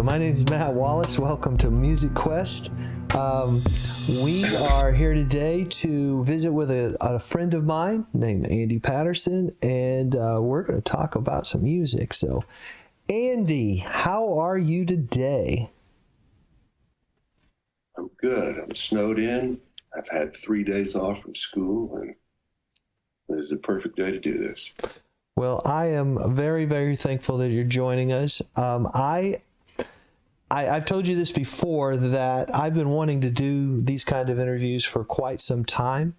My name is Matt Wallace. Welcome to Music Quest. We are here today to visit with a friend of mine named Andy Patterson, and we're going to talk about some music. So, Andy, how are you today? I'm good. I'm snowed in. I've had 3 days off from school, and this is a perfect day to do this. Well, I am very, very thankful that you're joining us. I've told you this before that I've been wanting to do these kind of interviews for quite some time,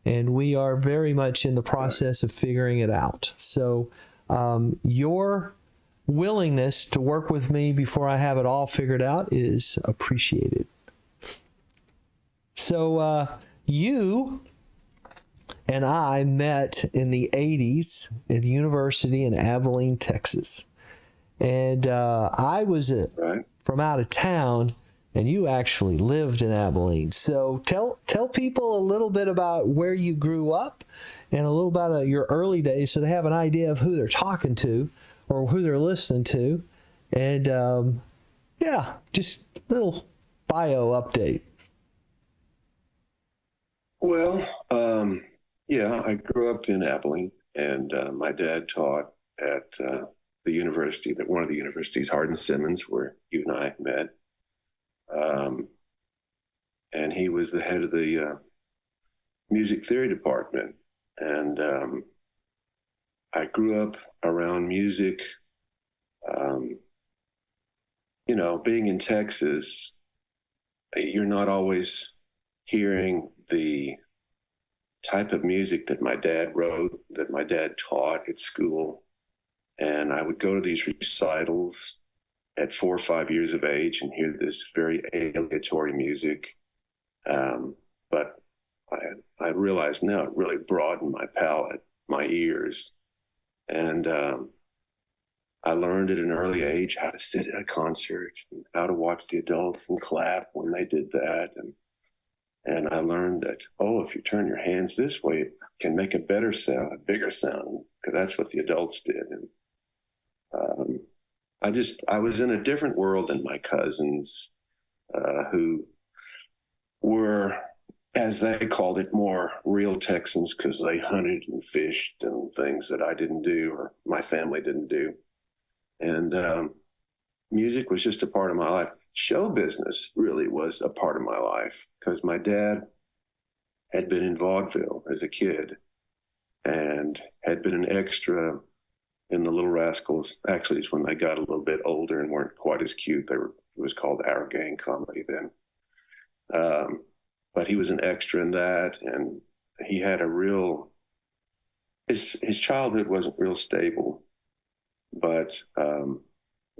and we are very much in the process of figuring it out. So your willingness to work with me before I have it all figured out is appreciated. So you and I met in the 80s at a university in Abilene, Texas. And I was from out of town, and you actually lived in Abilene. So tell people a little bit about where you grew up and a little about your early days, so they have an idea of who they're talking to or who they're listening to. And just a little bio update. Well, I grew up in Abilene, and my dad taught at the university, one of the universities, Hardin-Simmons, where you and I met. And he was the head of the music theory department. And I grew up around music. Being in Texas, you're not always hearing the type of music that my dad wrote, that my dad taught at school. And I would go to these recitals at 4 or 5 years of age and hear this very aleatory music. But I realize now it really broadened my palette, my ears. And I learned at an early age how to sit at a concert and how to watch the adults and clap when they did that. And I learned that, if you turn your hands this way, it can make a better sound, a bigger sound, because that's what the adults did. And I was in a different world than my cousins, who were, as they called it, more real Texans, because they hunted and fished and things that I didn't do or my family didn't do. And music was just a part of my life. Show business really was a part of my life, because my dad had been in vaudeville as a kid and had been an extra in the Little Rascals. Actually, it's when they got a little bit older and weren't quite as cute. It was called Our Gang Comedy then. But he was an extra in that, and he had his childhood wasn't real stable. But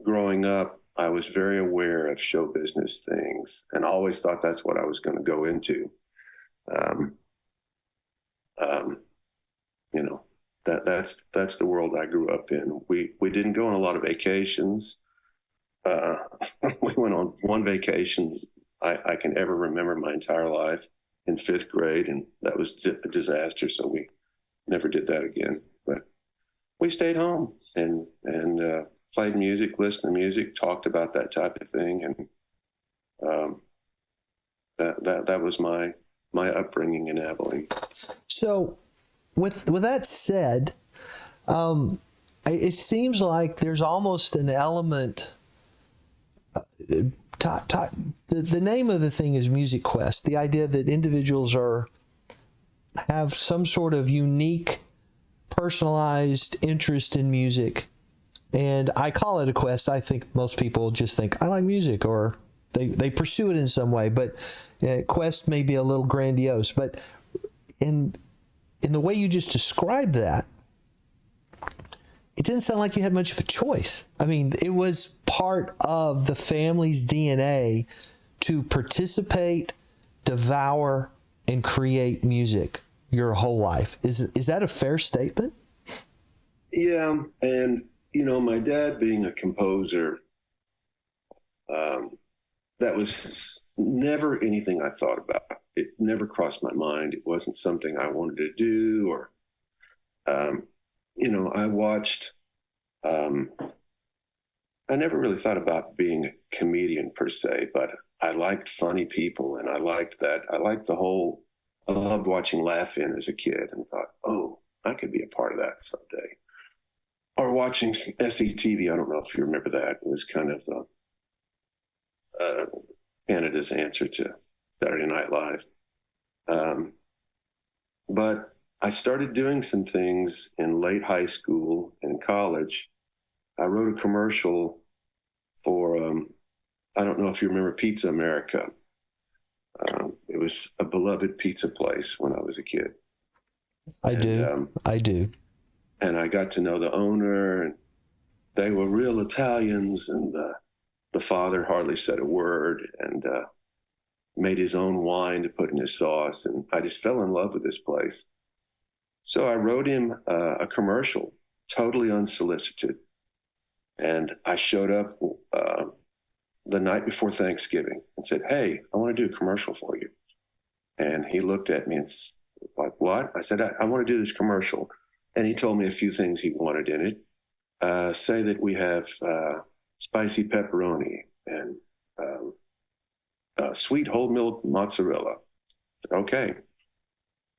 growing up, I was very aware of show business things and always thought that's what I was going to go into. That's the world I grew up in. We didn't go on a lot of vacations. We went on one vacation I can ever remember my entire life in 5th grade, and that was a disaster. So we never did that again. But we stayed home and played music, listened to music, talked about that type of thing, and that was my upbringing in Abilene. So, with that said, it seems like there's almost an element. The name of the thing is Music Quest. The idea that individuals have some sort of unique, personalized interest in music, and I call it a quest. I think most people just think I like music, or they pursue it in some way. But quest may be a little grandiose. But in the way you just described that, it didn't sound like you had much of a choice. I mean, it was part of the family's DNA to participate, devour, and create music your whole life. Is that a fair statement? Yeah, and my dad being a composer, that was never anything I thought about. It never crossed my mind. It wasn't something I wanted to do, or I watched I never really thought about being a comedian per se, but I liked funny people, and I liked that. I liked the whole. I loved watching Laugh In as a kid, and thought, oh, I could be a part of that someday. Or watching SCTV. I don't know if you remember that. It was kind of Canada's answer to Saturday Night Live. But I started doing some things in late high school and college. I wrote a commercial for, I don't know if you remember Pizza America. It was a beloved pizza place when I was a kid. I do. And I got to know the owner, and they were real Italians, and the father hardly said a word, and made his own wine to put in his sauce. And I just fell in love with this place. So I wrote him a commercial, totally unsolicited. And I showed up the night before Thanksgiving and said, hey, I want to do a commercial for you. And he looked at me and like, what? I said, I want to do this commercial. And he told me a few things he wanted in it. Say that we have spicy pepperoni and sweet whole milk mozzarella. Okay.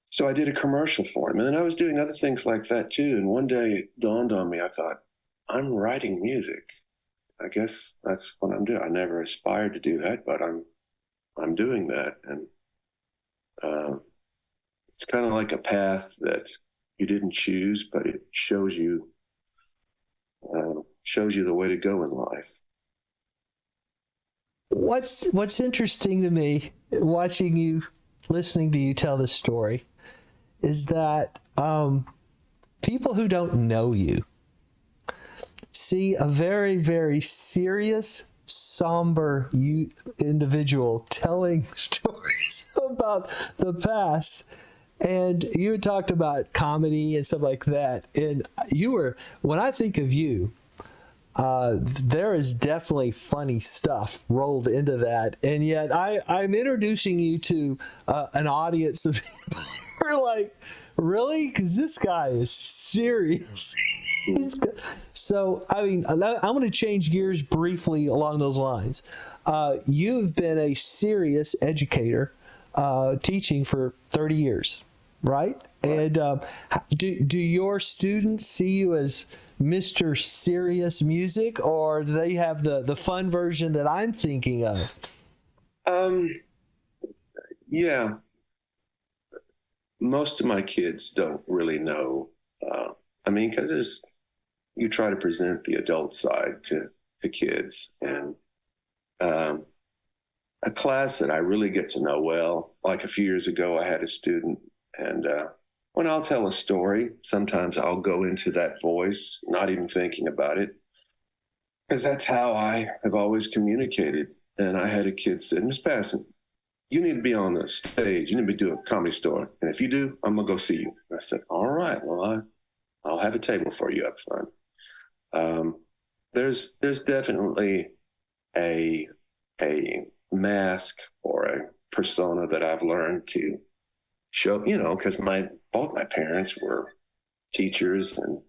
So I did a commercial for him. And then I was doing other things like that too. And one day it dawned on me, I thought, I'm writing music. I guess that's what I'm doing. I never aspired to do that, but I'm doing that. And it's kind of like a path that you didn't choose, but it shows you the way to go in life. What's interesting to me, watching you, listening to you tell this story, is that people who don't know you see a very, very serious, somber individual telling stories about the past. And you had talked about comedy and stuff like that. And when I think of you, there is definitely funny stuff rolled into that. And yet I'm introducing you to an audience of people who are like, really? Because this guy is serious. So, I mean, I'm going to change gears briefly along those lines. You've been a serious educator, teaching for 30 years, right? And do your students see you as Mr. Serious Music, or do they have the fun version that I'm thinking of? Yeah. Most of my kids don't really know. Because you try to present the adult side to the kids, and a class that I really get to know well, like a few years ago, I had a student, and when I'll tell a story, sometimes I'll go into that voice, not even thinking about it, because that's how I have always communicated. And I had a kid say, Miss Patterson, you need to be on the stage. You need to be doing a comedy store. And if you do, I'm going to go see you. And I said, all right, well, I'll have a table for you up front. There's definitely a mask or a persona that I've learned to show, because both my parents were teachers, and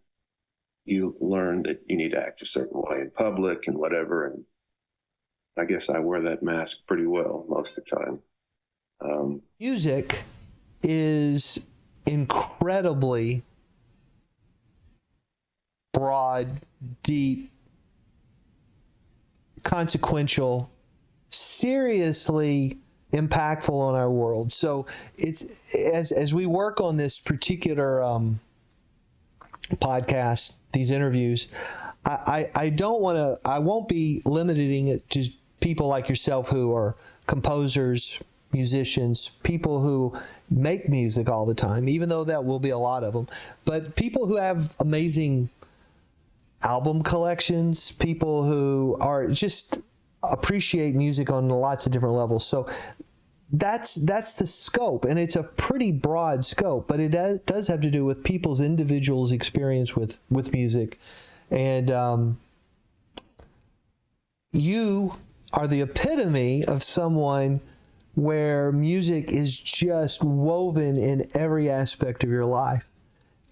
you learn that you need to act a certain way in public and whatever. And I guess I wear that mask pretty well most of the time. Music is incredibly broad, deep, consequential, seriously impactful on our world. So it's as we work on this particular podcast, these interviews, I won't be limiting it to people like yourself who are composers, musicians, people who make music all the time, even though that will be a lot of them, but people who have amazing album collections, people who are just appreciate music on lots of different levels. So that's the scope, and it's a pretty broad scope, but it does have to do with people's individuals' experience with music. And you are the epitome of someone where music is just woven in every aspect of your life.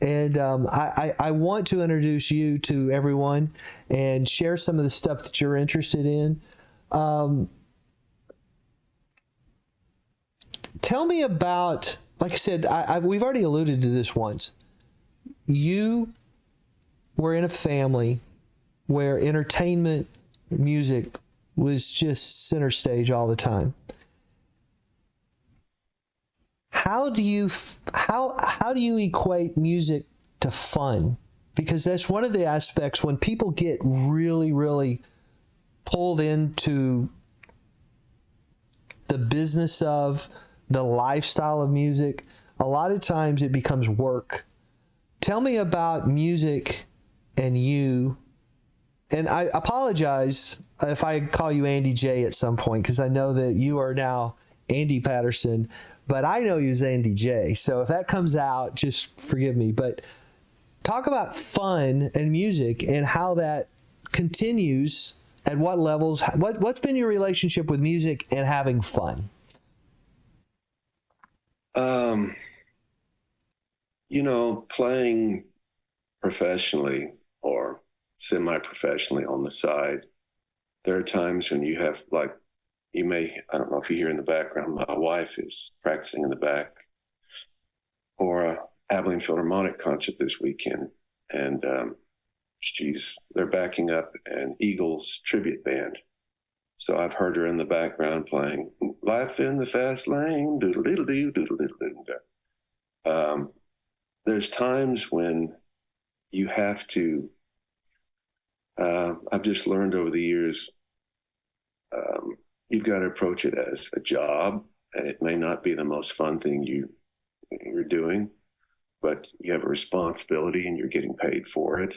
And I want to introduce you to everyone and share some of the stuff that you're interested in. Tell me about, like I said, we've already alluded to this once. You were in a family where entertainment, music was just center stage all the time. How do you equate music to fun? Because that's one of the aspects when people get really, really pulled into the business of the lifestyle of music, a lot of times it becomes work. Tell me about music and you. And I apologize if I call you Andy J at some point, because I know that you are now Andy Patterson, but I know you as Andy J. So if that comes out, just forgive me. But talk about fun and music and how that continues, at what levels. What's been your relationship with music and having fun? Playing professionally or semi-professionally on the side, there are times when you have, like, I don't know if you hear in the background, my wife is practicing in the back for a Abilene Philharmonic concert this weekend. And they're backing up an Eagles tribute band. So I've heard her in the background playing "Life in the Fast Lane," doodle doodle doo, doodle doodle doodle. There's times when you have to. I've just learned over the years, you've got to approach it as a job, and it may not be the most fun thing you're doing, but you have a responsibility, and you're getting paid for it,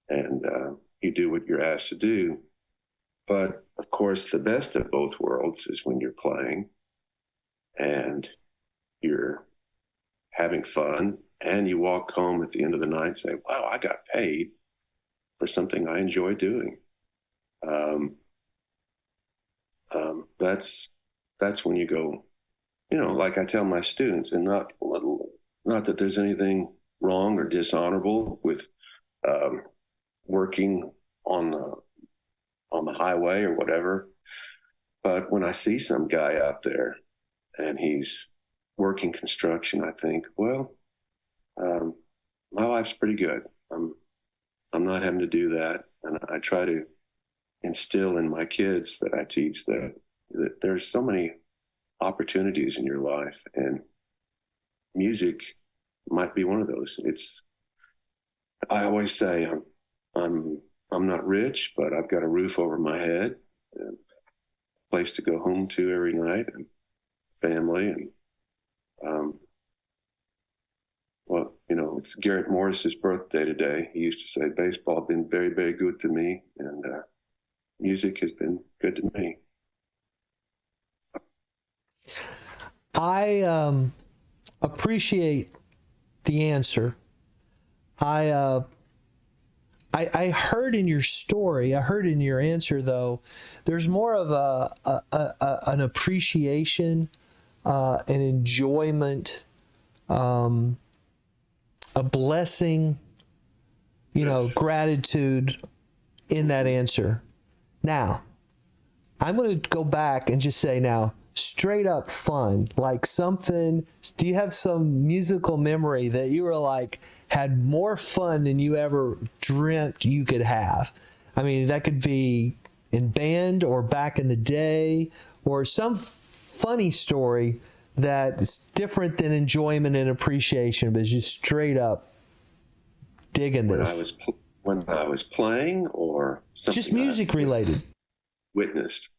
and you do what you're asked to do. But of course, the best of both worlds is when you're playing and you're having fun, and you walk home at the end of the night and say, "Wow, I got paid for something I enjoy doing." That's when you go, like I tell my students, and not that there's anything wrong or dishonorable with working on the highway or whatever, but when I see some guy out there and he's working construction, I think, well, my life's pretty good. I'm not having to do that, and I try to instill in my kids that I teach that there's so many opportunities in your life, and music might be one of those. I always say I'm not rich, but I've got a roof over my head and a place to go home to every night, and family, and it's Garrett Morris's birthday today. He used to say, "Baseball has been very, very good to me, and music has been good to me." I appreciate the answer. I heard in your story, I heard in your answer, though, there's more of an appreciation, an enjoyment, a blessing, gratitude in that answer. Now, I'm going to go back and just say now, straight up fun, like something. Do you have some musical memory that you were like, had more fun than you ever dreamt you could have? I mean, that could be in band or back in the day, or some funny story that is different than enjoyment and appreciation, but is just straight up digging this. When I was playing, or something just music related. Witnessed.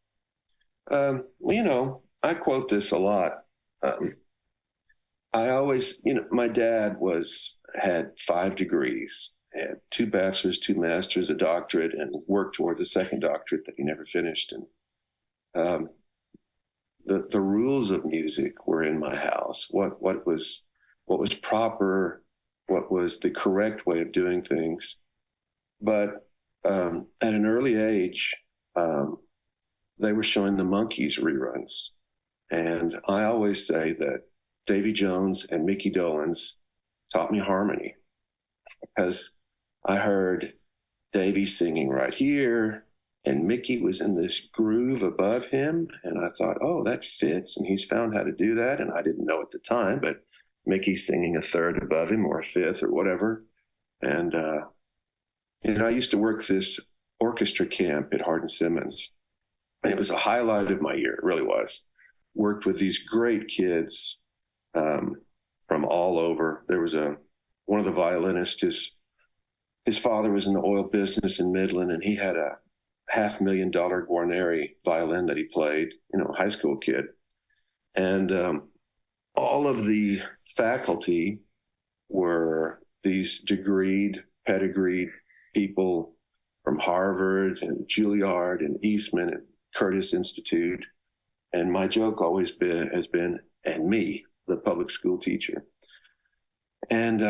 I quote this a lot. I always, my dad had 5 degrees, had 2 bachelors, 2 masters, a doctorate, and worked towards a second doctorate that he never finished. And the rules of music were in my house. What was proper, what was the correct way of doing things. But at an early age, they were showing the Monkees reruns. And I always say that Davy Jones and Mickey Dolenz taught me harmony. because I heard Davy singing right here, and Mickey was in this groove above him. And I thought, oh, that fits. And he's found how to do that. And I didn't know at the time, but Mickey's singing a third above him or a fifth or whatever. And, I used to work this orchestra camp at Hardin Simmons. And it was a highlight of my year. It really was. Worked with these great kids from all over. There was one of the violinists, his father was in the oil business in Midland, and he had a $500,000 Guarneri violin that he played, high school kid. And all of the faculty were these pedigreed people from Harvard and Juilliard and Eastman and Curtis Institute. And my joke has been, and me, the public school teacher. And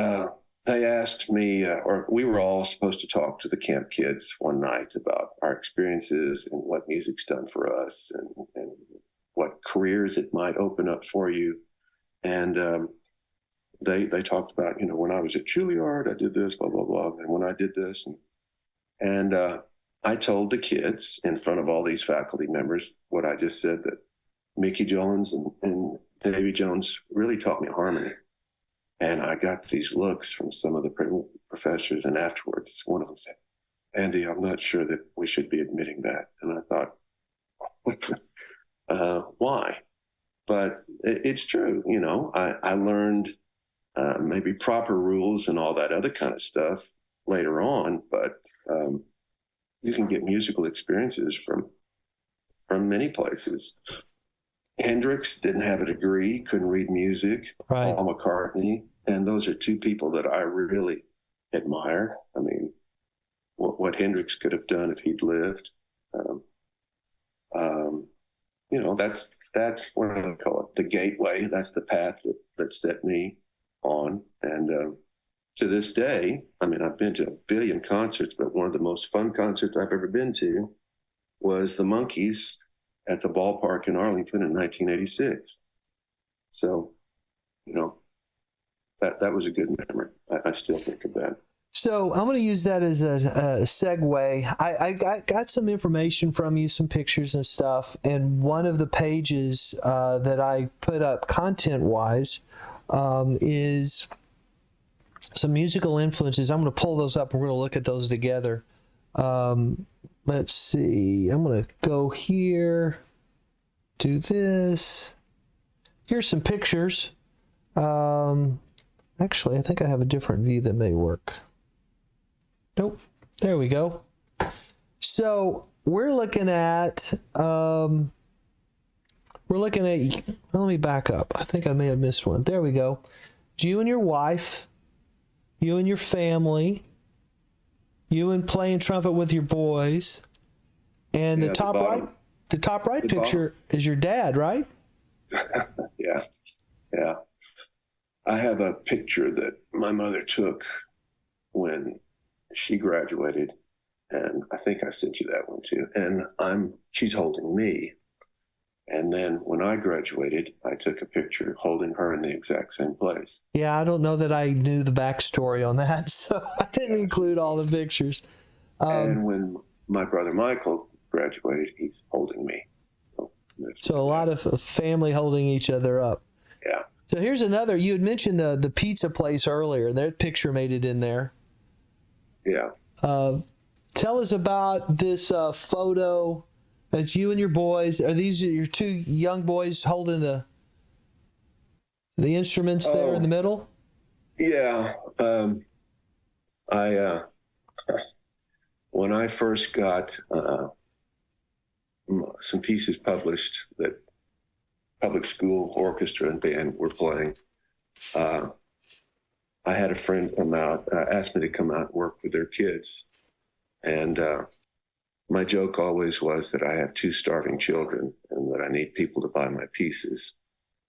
they asked me, or we were all supposed to talk to the camp kids one night about our experiences and what music's done for us and what careers it might open up for you. And they talked about, when I was at Juilliard, I did this, blah, blah, blah. And when I did this. And I told the kids in front of all these faculty members what I just said, that Mickey Jones and Davy Jones really taught me harmony. And I got these looks from some of the professors. And afterwards, one of them said, Andy, I'm not sure that we should be admitting that. And I thought, why? But it's true. I learned maybe proper rules and all that other kind of stuff later on. But you can get musical experiences from many places. Hendrix didn't have a degree, couldn't read music. Right. Paul McCartney, and those are two people that I really admire. I mean, what Hendrix could have done if he'd lived. That's what I call it, the gateway. That's the path that set me on. And to this day, I mean, I've been to a billion concerts, but one of the most fun concerts I've ever been to was the Monkees at the ballpark in Arlington in 1986. So, that was a good memory. I still think of that. So I'm going to use that as a segue. I got some information from you, some pictures and stuff, and one of the pages that I put up content-wise is some musical influences. I'm going to pull those up and we're going to look at those together. Let's see. I'm going to go here, do this. Here's some pictures. Actually, I think I have a different view that may work. Nope. There we go. So we're looking at, let me back up. I think I may have missed one. There we go. It's you and your wife, you and your family, you and playing trumpet with your boys, and the top right picture is your dad, right? Yeah. I have a picture that my mother took when she graduated, and I think I sent you that one too. And she's holding me. And then when I graduated, I took a picture holding her in the exact same place. Yeah, I don't know that I knew the backstory on that, so I didn't include all the pictures. And when my brother Michael graduated, he's holding me. So a lot of family holding each other up. Yeah. So here's another. You had mentioned the pizza place earlier. That picture made it in there. Yeah. Tell us about this photo. It's you and your boys. Are these your two young boys holding the instruments there in the middle? Yeah. When I first got some pieces published that public school orchestra and band were playing, I had a friend come out, asked me to come out and work with their kids. And my joke always was that I have two starving children and that I need people to buy my pieces.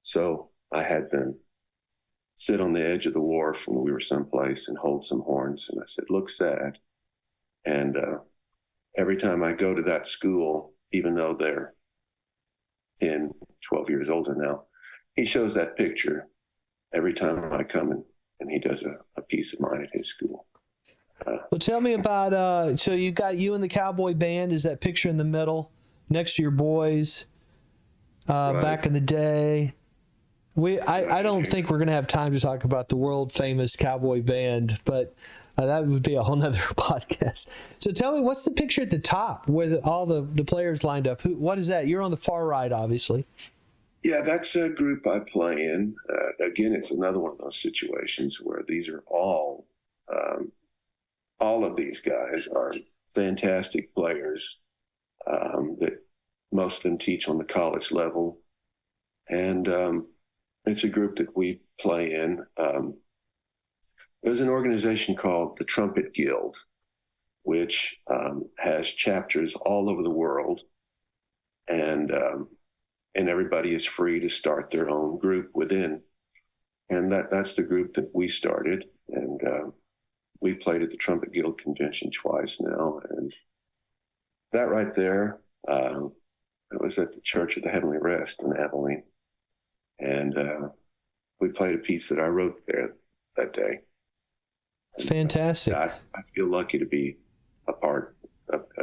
So I had them sit on the edge of the wharf when we were someplace and hold some horns. And I said, look sad. And every time I go to that school, even though they're 12 years older now, he shows that picture every time I come and and he does a piece of mine at his school. Well, tell me about, so you got you and the Cowboy Band. Is that picture in the middle next to your boys Right. back in the day? I don't think we're going to have time to talk about the world famous Cowboy Band, but that would be a whole nother podcast. So tell me, what's the picture at the top where all the players lined up? What is that? You're on the far right, obviously. Yeah, that's a group I play in. Again, it's another one of those situations where these are all of these guys are fantastic players that most of them teach on the college level. And it's a group that we play in. There's an organization called the Trumpet Guild, which has chapters all over the world. And everybody is free to start their own group within. And that's the group that we started. And we played at the Trumpet Guild convention twice now. And that right there, it was at the Church of the Heavenly Rest in Abilene. And we played a piece that I wrote there that day. And, fantastic. I feel lucky to be a part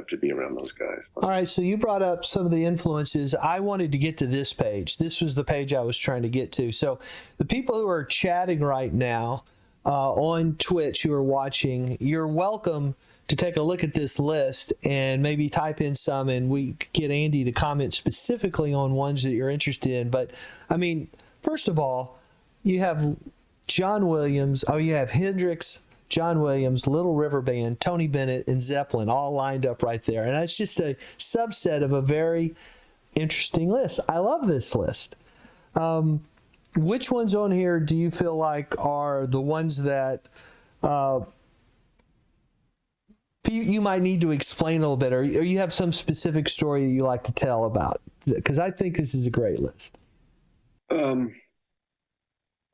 to be around those guys. All right, so you brought up some of the influences. I wanted to get to this page. This was the page I was trying to get to. So the people who are chatting right now on Twitch who are watching, you're welcome to take a look at this list and maybe type in some, and we get Andy to comment specifically on ones that you're interested in. But, I mean, first of all, you have John Williams. Oh, you have Hendrix, John Williams, Little River Band, Tony Bennett, and Zeppelin all lined up right there. And that's just a subset of a very interesting list. I love this list. Which ones on here do you feel like are the ones that you might need to explain a little bit, or you have some specific story that you like to tell about? Because I think this is a great list.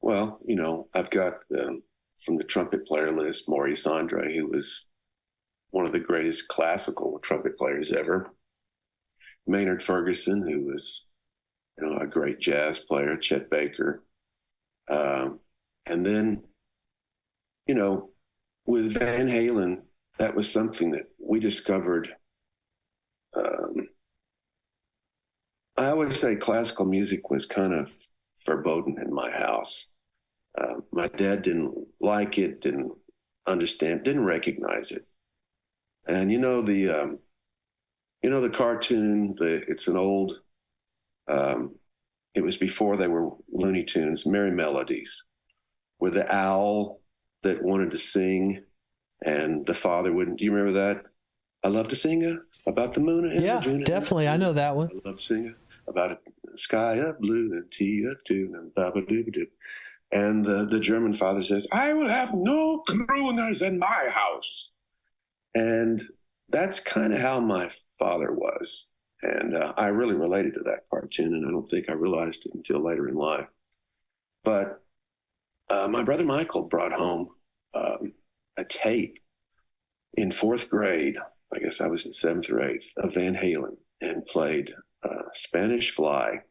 Well, I've got from the trumpet player list, Maurice Andre, who was one of the greatest classical trumpet players ever. Maynard Ferguson, who was, a great jazz player, Chet Baker. And then, with Van Halen, that was something that we discovered. I always say classical music was kind of verboten in my house. My dad didn't like it, didn't understand, didn't recognize it. And the cartoon, it's an old, it was before they were Looney Tunes, Merry Melodies, where the owl that wanted to sing and the father wouldn't. Do you remember that? I love to sing about the moon. And yeah, the June definitely. I know that one. I love to sing about a sky of blue and tea of two and ba-ba-doo-ba-doo. And the German father says, I will have no crooners in my house. And that's kind of how my father was. And I really related to that cartoon, and I don't think I realized it until later in life. But my brother Michael brought home a tape in fourth grade. I guess I was in seventh or eighth, of Van Halen, and played Spanish Fly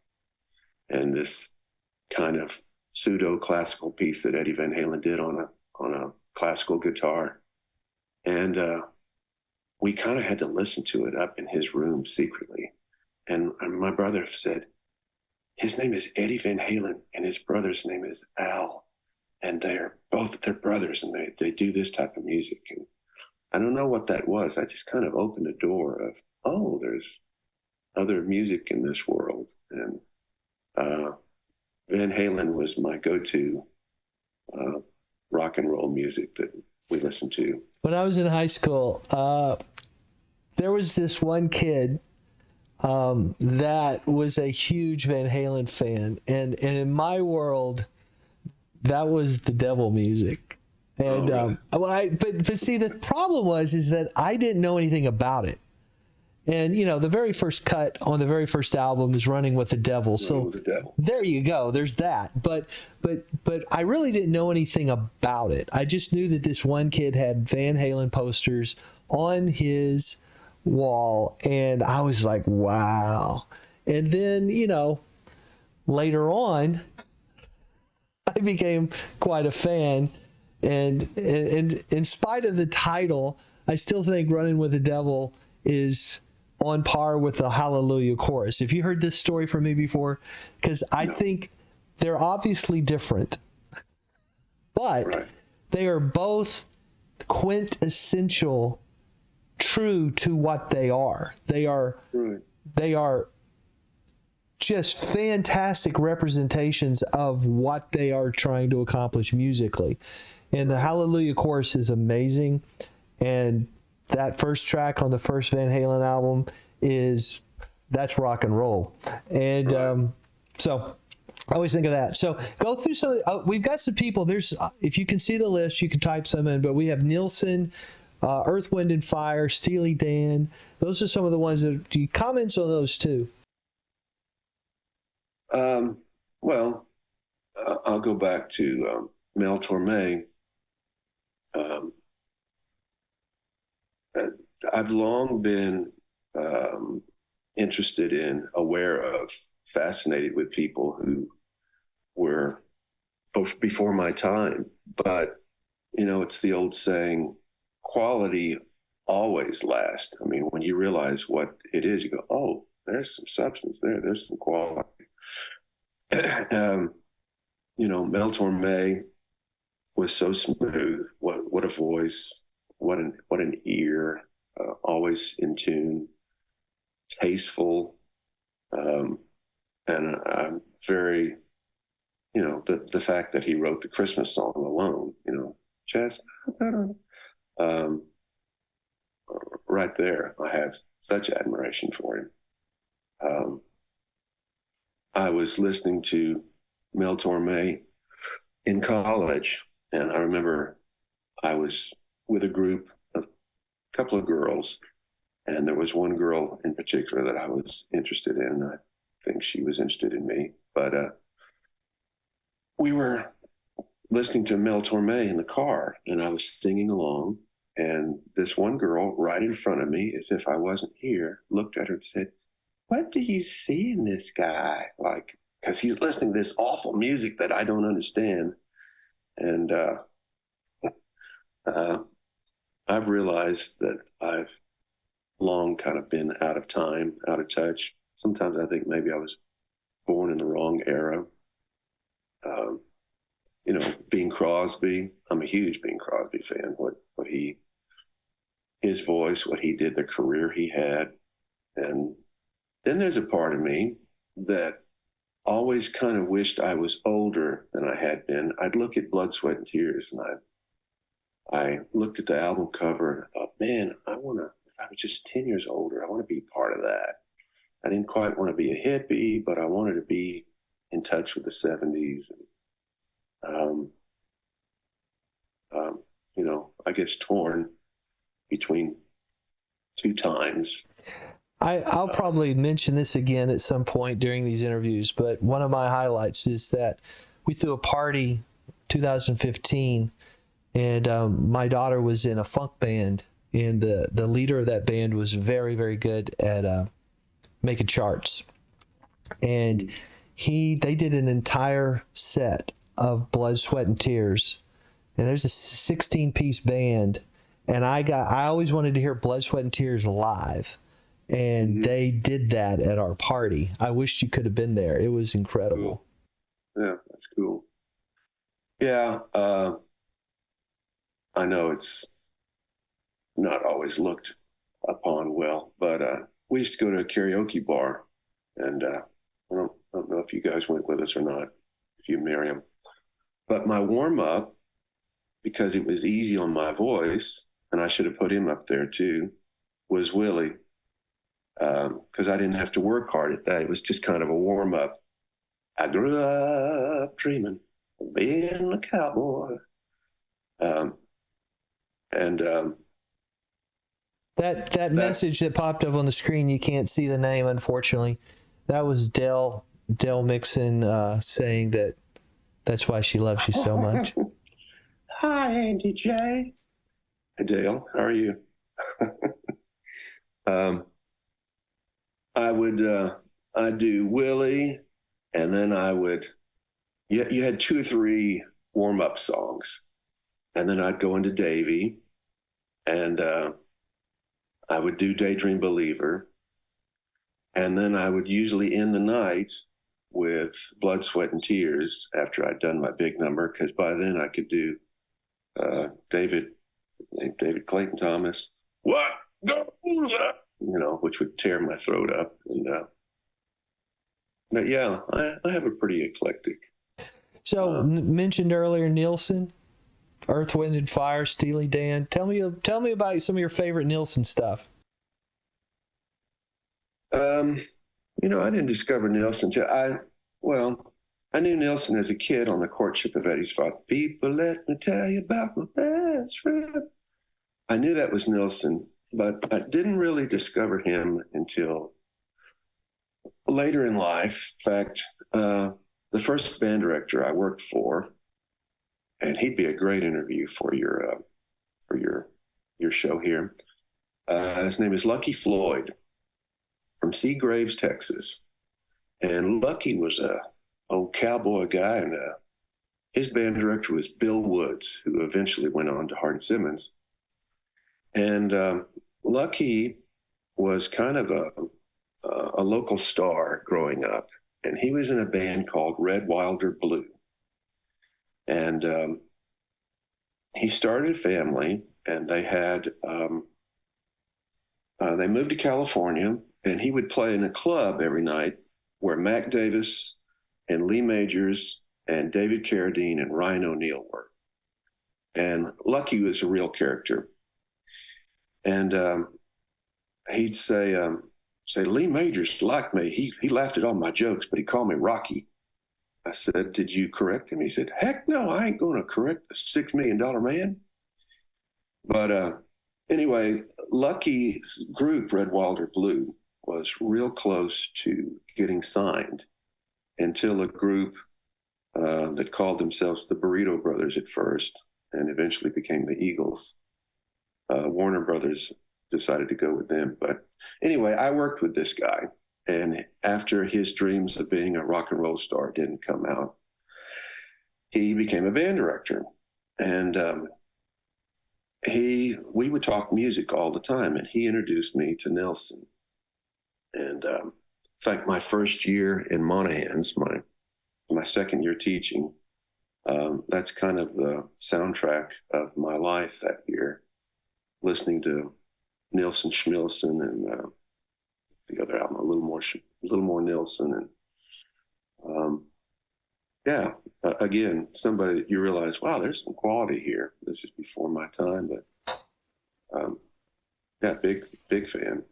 and this kind of pseudo classical piece that Eddie Van Halen did on a classical guitar. And we kind of had to listen to it up in his room secretly. And my brother said, his name is Eddie Van Halen and his brother's name is Al. And they're brothers, and they do this type of music. And I don't know what that was. I just kind of opened a door of, oh, there's other music in this world. And Van Halen was my go-to rock and roll music that we listened to. When I was in high school, there was this one kid that was a huge Van Halen fan, and in my world, that was the devil music. And really? But see, the problem is that I didn't know anything about it. And the very first cut on the very first album is "Running with the Devil." So there you go. There's that. But I really didn't know anything about it. I just knew that this one kid had Van Halen posters on his wall, and I was like, wow. And then later on, I became quite a fan. And in spite of the title, I still think Running with the Devil is on par with the Hallelujah chorus. Have you heard this story from me before? Because I No. think they're obviously different, but Right. they are both quintessential true to what they are. Right. They are just fantastic representations of what they are trying to accomplish musically. And the Hallelujah chorus is amazing. And that first track on the first Van Halen album that's rock and roll. And Right. so I always think of that. So go through some. We've got some people. There's, if you can see the list, you can type some in. But we have Nielsen, Earth, Wind and Fire, Steely Dan. Those are some of the ones that. Do you comments on those too? Well, I'll go back to Mel Torme. Um, uh, I've long been interested in, aware of, fascinated with people who were before my time. But, it's the old saying, quality always lasts. I mean, when you realize what it is, you go, oh, there's some substance there. There's some quality. Mel Torme was so smooth. What a voice! What an ear! Always in tune, tasteful, and I'm very, the fact that he wrote the Christmas song alone, just um, right there, I have such admiration for him. Um, I was listening to Mel Torme in college, and I remember I was with a group of a couple of girls, and there was one girl in particular that I was interested in. I think she was interested in me, but we were listening to Mel Torme in the car, and I was singing along, and this one girl right in front of me, as if I wasn't here, looked at her and said, "What do you see in this guy?" Like, because he's listening to this awful music that I don't understand. And uh, I've realized that I've long kind of been out of time, out of touch. Sometimes I think maybe I was born in the wrong era. Um, Bing Crosby, I'm a huge Bing Crosby fan. His voice, what he did, the career he had. And then there's a part of me that always kind of wished I was older than I had been. I'd look at Blood, Sweat, and Tears, and I looked at the album cover and I thought, man, if I was just 10 years older, I want to be part of that. I didn't quite want to be a hippie, but I wanted to be in touch with the 70s. And, I guess torn between two times. I'll probably mention this again at some point during these interviews, but one of my highlights is that we threw a party 2015, and my daughter was in a funk band, and the leader of that band was very, very good at making charts. And they did an entire set of Blood, Sweat, and Tears, and there's a 16-piece band, and I always wanted to hear Blood, Sweat, and Tears live. And they did that at our party. I wish you could have been there. It was incredible. Cool. Yeah, that's cool. Yeah, I know it's not always looked upon well, but we used to go to a karaoke bar, and I don't know if you guys went with us or not, if you, Miriam. But my warm up, because it was easy on my voice, and I should have put him up there too, was Willie. Because I didn't have to work hard at that. It was just kind of a warm up. I grew up dreaming of being a cowboy. Um, and That message that popped up on the screen, you can't see the name, unfortunately. That was Dell Mixon saying that's why she loves you so much. Hi, Andy J. Hey, Dale, how are you? I'd do Willie, and then you had two or three warm up songs. And then I'd go into Davy, and I would do Daydream Believer. And then I would usually end the night with Blood, Sweat, and Tears after I'd done my big number, because by then I could do David, his name David Clayton Thomas, what goes up, which would tear my throat up. And but yeah, I have a pretty eclectic. So mentioned earlier, Nilsson, Earth, Wind and Fire, Steely Dan. Tell me about some of your favorite Nilsson stuff. I didn't discover Nilsson till I knew Nilsson as a kid on The Courtship of Eddie's Father. People, let me tell you about my best friend. I knew that was Nilsson, but I didn't really discover him until later in life. In fact, the first band director I worked for, and he'd be a great interview for your show here. His name is Lucky Floyd from Seagraves, Texas. And Lucky was a old cowboy guy, and his band director was Bill Woods, who eventually went on to Hart Simmons. And Lucky was kind of a local star growing up, and he was in a band called Red Wilder Blue. And he started a family, and they had they moved to California, and he would play in a club every night where Mac Davis and Lee Majors and David Carradine and Ryan O'Neal were. And Lucky was a real character. And he'd say, Lee Majors liked me. He laughed at all my jokes, but he called me Rocky. I said, did you correct him? He said, heck no, I ain't going to correct a $6 million man. But anyway, Lucky's group, Red Wilder Blue, was real close to getting signed until a group that called themselves the Burrito Brothers at first and eventually became the Eagles. Warner Brothers decided to go with them. But anyway, I worked with this guy. And after his dreams of being a rock and roll star didn't come out, he became a band director. And we would talk music all the time, and he introduced me to Nilsson. And in fact, my first year in Monahans, my second year teaching, that's kind of the soundtrack of my life that year, listening to Nilsson Schmilsson and the other album, a little more Nilsson. And again, somebody that you realize, wow, there's some quality here. This is before my time, but big fan.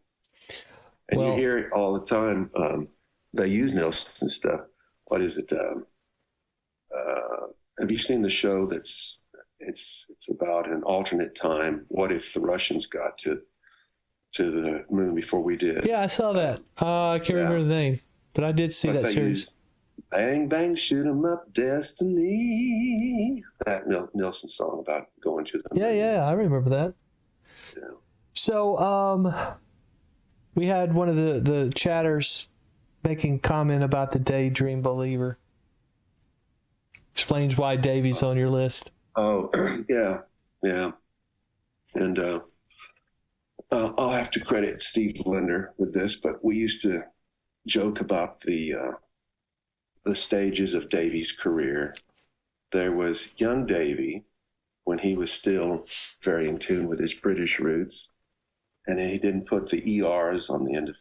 And you hear it all the time. They use Nilsson stuff. What is it? Have you seen the show it's about an alternate time? What if the Russians got to the moon before we did? Yeah, I saw that. I can't remember the name, but I did see that series. Bang, bang, shoot 'em up, destiny. That Nilsson song about going to the moon. Yeah, I remember that. Yeah. So, we had one of the chatters making comment about the Daydream Believer. Explains why Davy's on your list. Oh, yeah. And I'll have to credit Steve Linder with this, but we used to joke about the stages of Davy's career. There was young Davy when he was still very in tune with his British roots, and he didn't put the ERs on the end of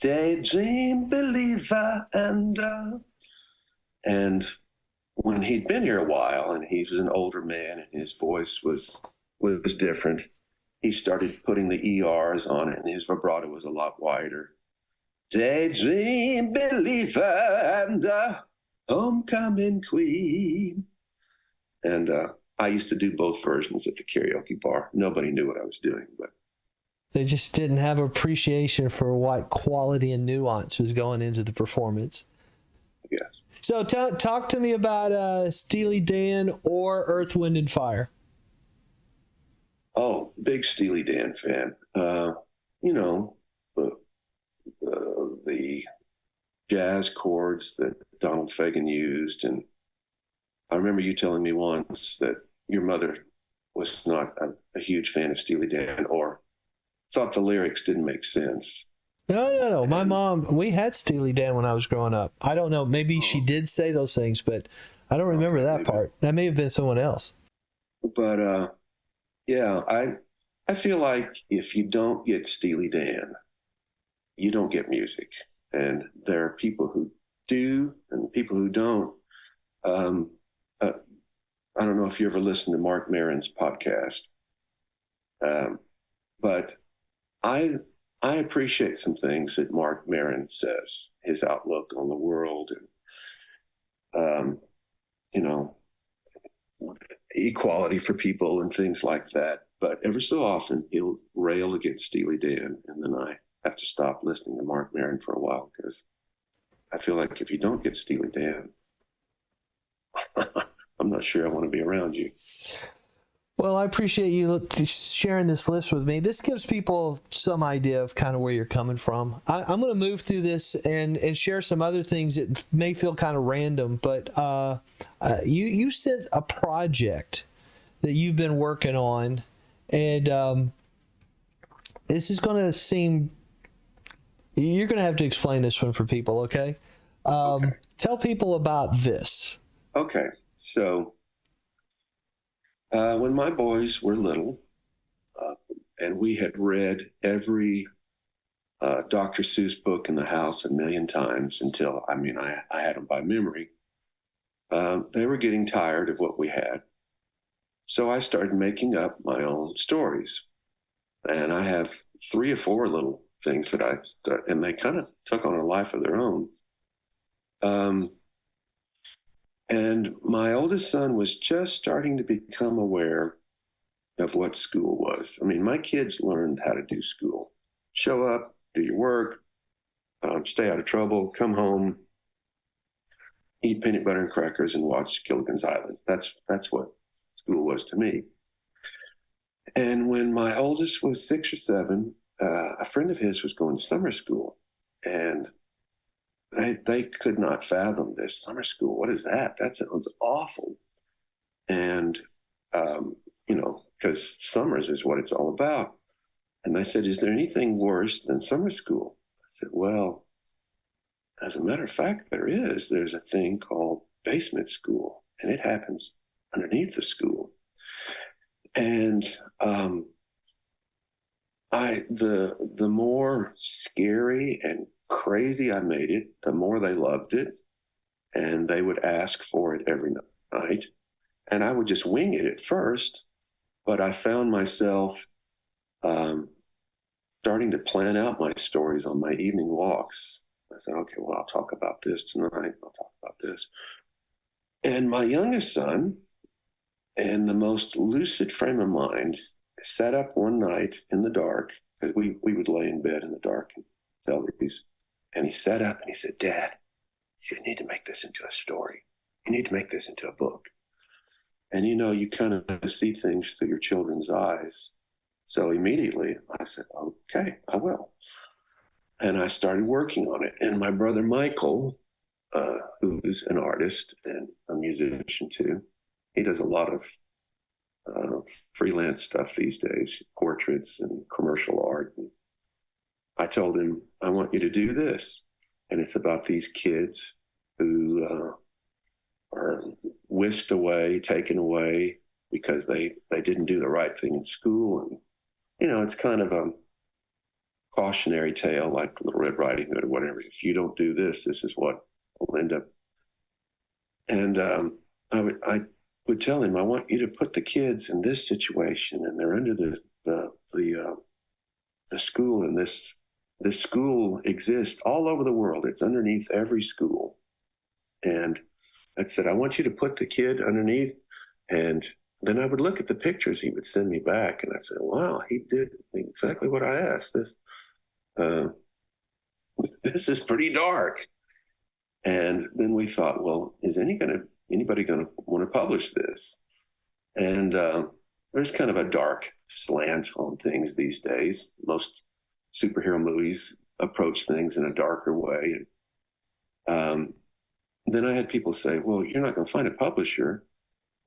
Daydream Believer and when he'd been here a while and he was an older man and his voice was different, he started putting the ERs on it, and his vibrato was a lot wider. Daydream Believer and Homecoming Queen. And I used to do both versions at the karaoke bar. Nobody knew what I was doing, but they just didn't have appreciation for what quality and nuance was going into the performance. Yes. So talk to me about Steely Dan or Earth, Wind and Fire. Oh, big Steely Dan fan. The jazz chords that Donald Fagen used. And I remember you telling me once that your mother was not a huge fan of Steely Dan, or thought the lyrics didn't make sense. No. My And mom, we had Steely Dan when I was growing up. I don't know. Maybe she oh, did say those things, but I don't remember okay, that maybe. part. That may have been someone else. But yeah, I feel like if you don't get Steely Dan, you don't get music. And there are people who do and people who don't. Um, uh, I don't know if you ever listened to Mark Maron's podcast, um, but I I appreciate some things that Mark Maron says, his outlook on the world, and you know, equality for people and things like that. But every so often he'll rail against Steely Dan, and then I have to stop listening to Mark Maron for a while because I feel like if you don't get Steely Dan, I'm not sure I want to be around you. Well, I appreciate you sharing this list with me. This gives people some idea of kind of where you're coming from. I'm going to move through this and share some other things that may feel kind of random, but you sent a project that you've been working on, and this is going to seem, you're going to have to explain this one for people, okay? Okay. Tell people about this. Okay. So when my boys were little, uh, and we had read every Dr. Seuss book in the house a million times until, I had them by memory. They were getting tired of what we had. So I started making up my own stories. And I have 3 or 4 little things that and they kind of took on a life of their own. Um, and my oldest son was just starting to become aware of what school was. I mean, my kids learned how to do school: show up, do your work, stay out of trouble, come home, eat peanut butter and crackers, and watch Gilligan's Island. That's what school was to me. And when my oldest was 6 or 7, a friend of his was going to summer school, and they could not fathom this. Summer school, what is that? That sounds awful. And because summers is what it's all about. And they said, "Is there anything worse than summer school?" I said, "Well, as a matter of fact, there is. There's a thing called basement school, and it happens underneath the school." And the more scary and crazy I made it, the more they loved it, and they would ask for it every night. And I would just wing it at first, but I found myself um, starting to plan out my stories on my evening walks. I said, "Okay, well, I'll talk about this tonight. I'll talk about this." And my youngest son, in the most lucid frame of mind, sat up one night in the dark, because we would lay in bed in the dark and tell these. And he sat up and he said, "Dad, you need to make this into a story. You need to make this into a book." And you kind of see things through your children's eyes. So immediately I said, "Okay, I will." And I started working on it. And my brother Michael, who's an artist and a musician too, he does a lot of freelance stuff these days, portraits and commercial art. And I told him, "I want you to do this." And it's about these kids who are whisked away, taken away because they didn't do the right thing in school. And, it's kind of a cautionary tale, like Little Red Riding Hood or whatever. If you don't do this, this is what will end up. And I would tell him, "I want you to put the kids in this situation, and they're under the school, and this school exists all over the world. It's underneath every school." And I said, "I want you to put the kid underneath." And then I would look at the pictures he would send me back, and I said, "Wow, he did exactly what I asked. Uh, this is pretty dark." And then we thought, well, is anybody going to want to publish this? And there's kind of a dark slant on things these days. Most superhero movies approach things in a darker way. And then I had people say, "Well, you're not going to find a publisher."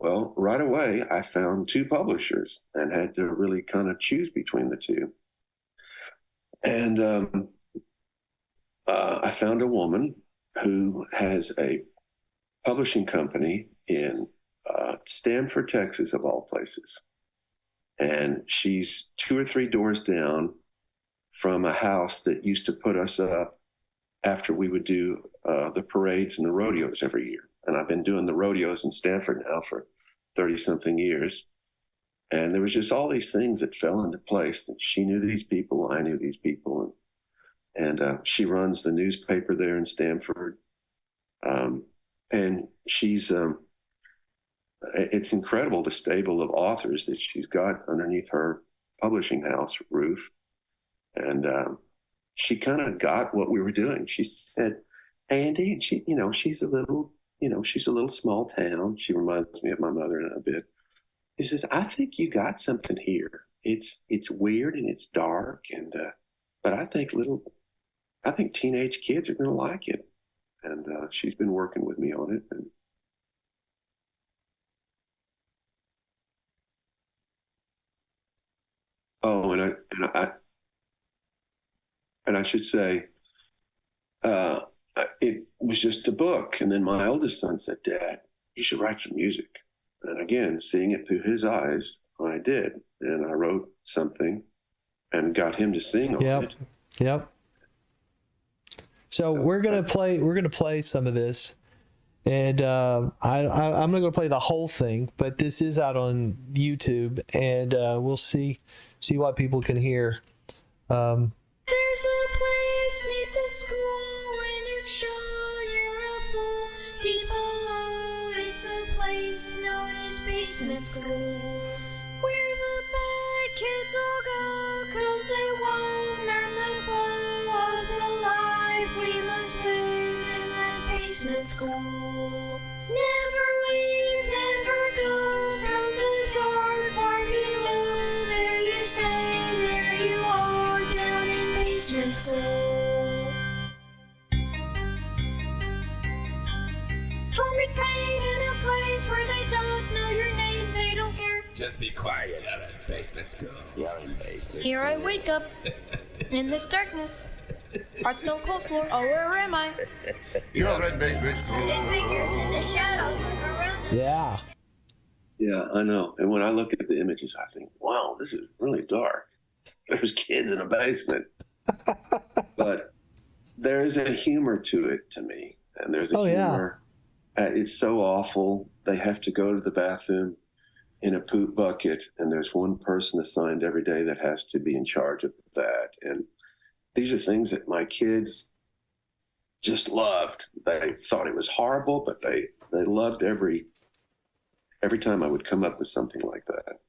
Well, right away, I found two publishers and had to really kind of choose between the two. And I found a woman who has a publishing company in Stanford, Texas, of all places. And she's two or three doors down from a house that used to put us up after we would do the parades and the rodeos every year. And I've been doing the rodeos in Stanford now for 30 something years. And there was just all these things that fell into place that she knew these people, I knew these people. And she runs the newspaper there in Stanford. And it's incredible the stable of authors that she's got underneath her publishing house roof. And she kind of got what we were doing. She said, "Hey, Andy," and she's a little small town. She reminds me of my mother in a bit. She says, "I think you got something here. It's weird and it's dark, and but I think teenage kids are going to like it." And she's been working with me on it. And oh, and I should say, uh, it was just a book. And then my oldest son said, "Dad, you should write some music." And again, seeing it through his eyes, I did. And I wrote something and got him to sing on it. Yep. So we're gonna play some of this, and I'm not gonna play the whole thing, but this is out on YouTube, and we'll see what people can hear. There's a place neath the school when you've shown you're a fool. Deep below, it's a place known as basement school, where the bad kids all go, 'cause they won't learn the flow of the life we must live in that basement school. Never leave, never go from the door far below. There you stay, there you are, down in basement school. Torment pain in a place where they don't know your name, they don't care. Just be quiet. You're in basement school. You're in basement. Here I wake up in the darkness. Heart stone cold floor. Oh, where am I? You're in basement school. And figures in the shadows around us. Yeah. Yeah, I know. And when I look at the images, I think, wow, this is really dark. There's kids in a basement. But there's a humor to it to me. And there's a humor. It's so awful. They have to go to the bathroom in a poop bucket, and there's one person assigned every day that has to be in charge of that. And these are things that my kids just loved. They thought it was horrible, but they loved every time I would come up with something like that.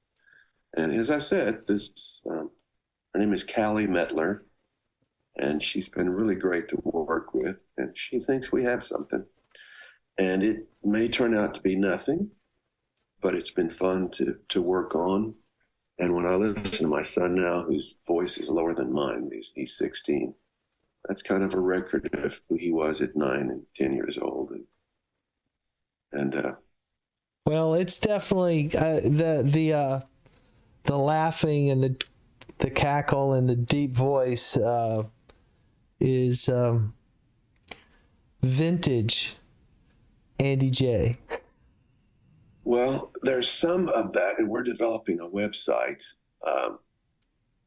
And as I said, her name is Callie Metler, and she's been really great to work with, and she thinks we have something. And it may turn out to be nothing, but it's been fun to work on. And when I listen to my son now, whose voice is lower than mine, he's 16, that's kind of a record of who he was at 9 and 10 years old. Well, it's definitely the laughing and the cackle and the deep voice is vintage Andy J. Well, there's some of that, and we're developing a website.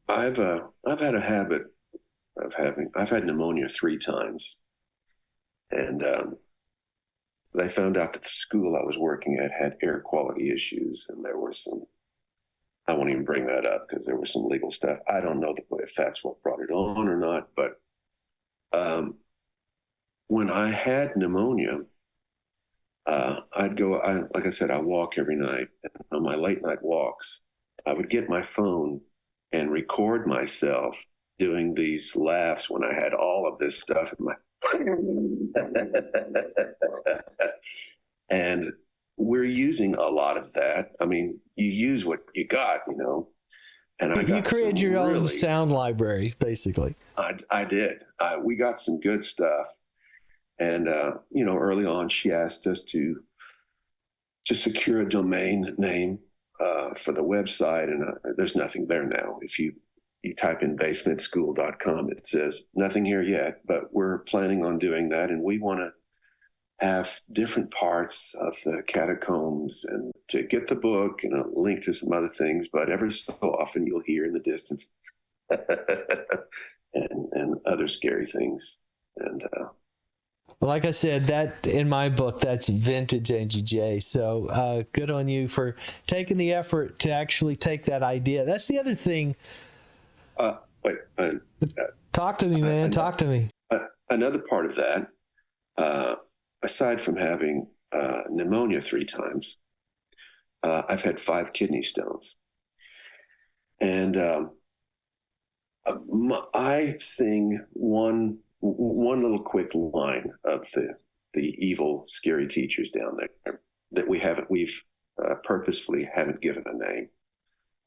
I've had a habit of I've had pneumonia 3 times, and they found out that the school I was working at had air quality issues, and there were some, I won't even bring that up because there was some legal stuff. I don't know if that's what brought it on or not, but when I had pneumonia, like I said, I walk every night. And on my late night walks, I would get my phone and record myself doing these laughs when I had all of this stuff in my. And we're using a lot of that. I mean, you use what you got, And You created your own sound library, basically. I did. We got some good stuff. And, early on, she asked us to to secure a domain name for the website, and there's nothing there now. If you type in basementschool.com, it says nothing here yet, but we're planning on doing that, and we want to have different parts of the catacombs and to get the book and a link to some other things, but every so often you'll hear in the distance and other scary things. And well, like I said, that in my book, that's vintage Angie J. So good on you for taking the effort to actually take that idea. That's the other thing. Talk to me, man. Talk to me. Another part of that, aside from having pneumonia 3 times, I've had 5 kidney stones. And I sing one little quick line of the evil, scary teachers down there that we've purposefully haven't given a name.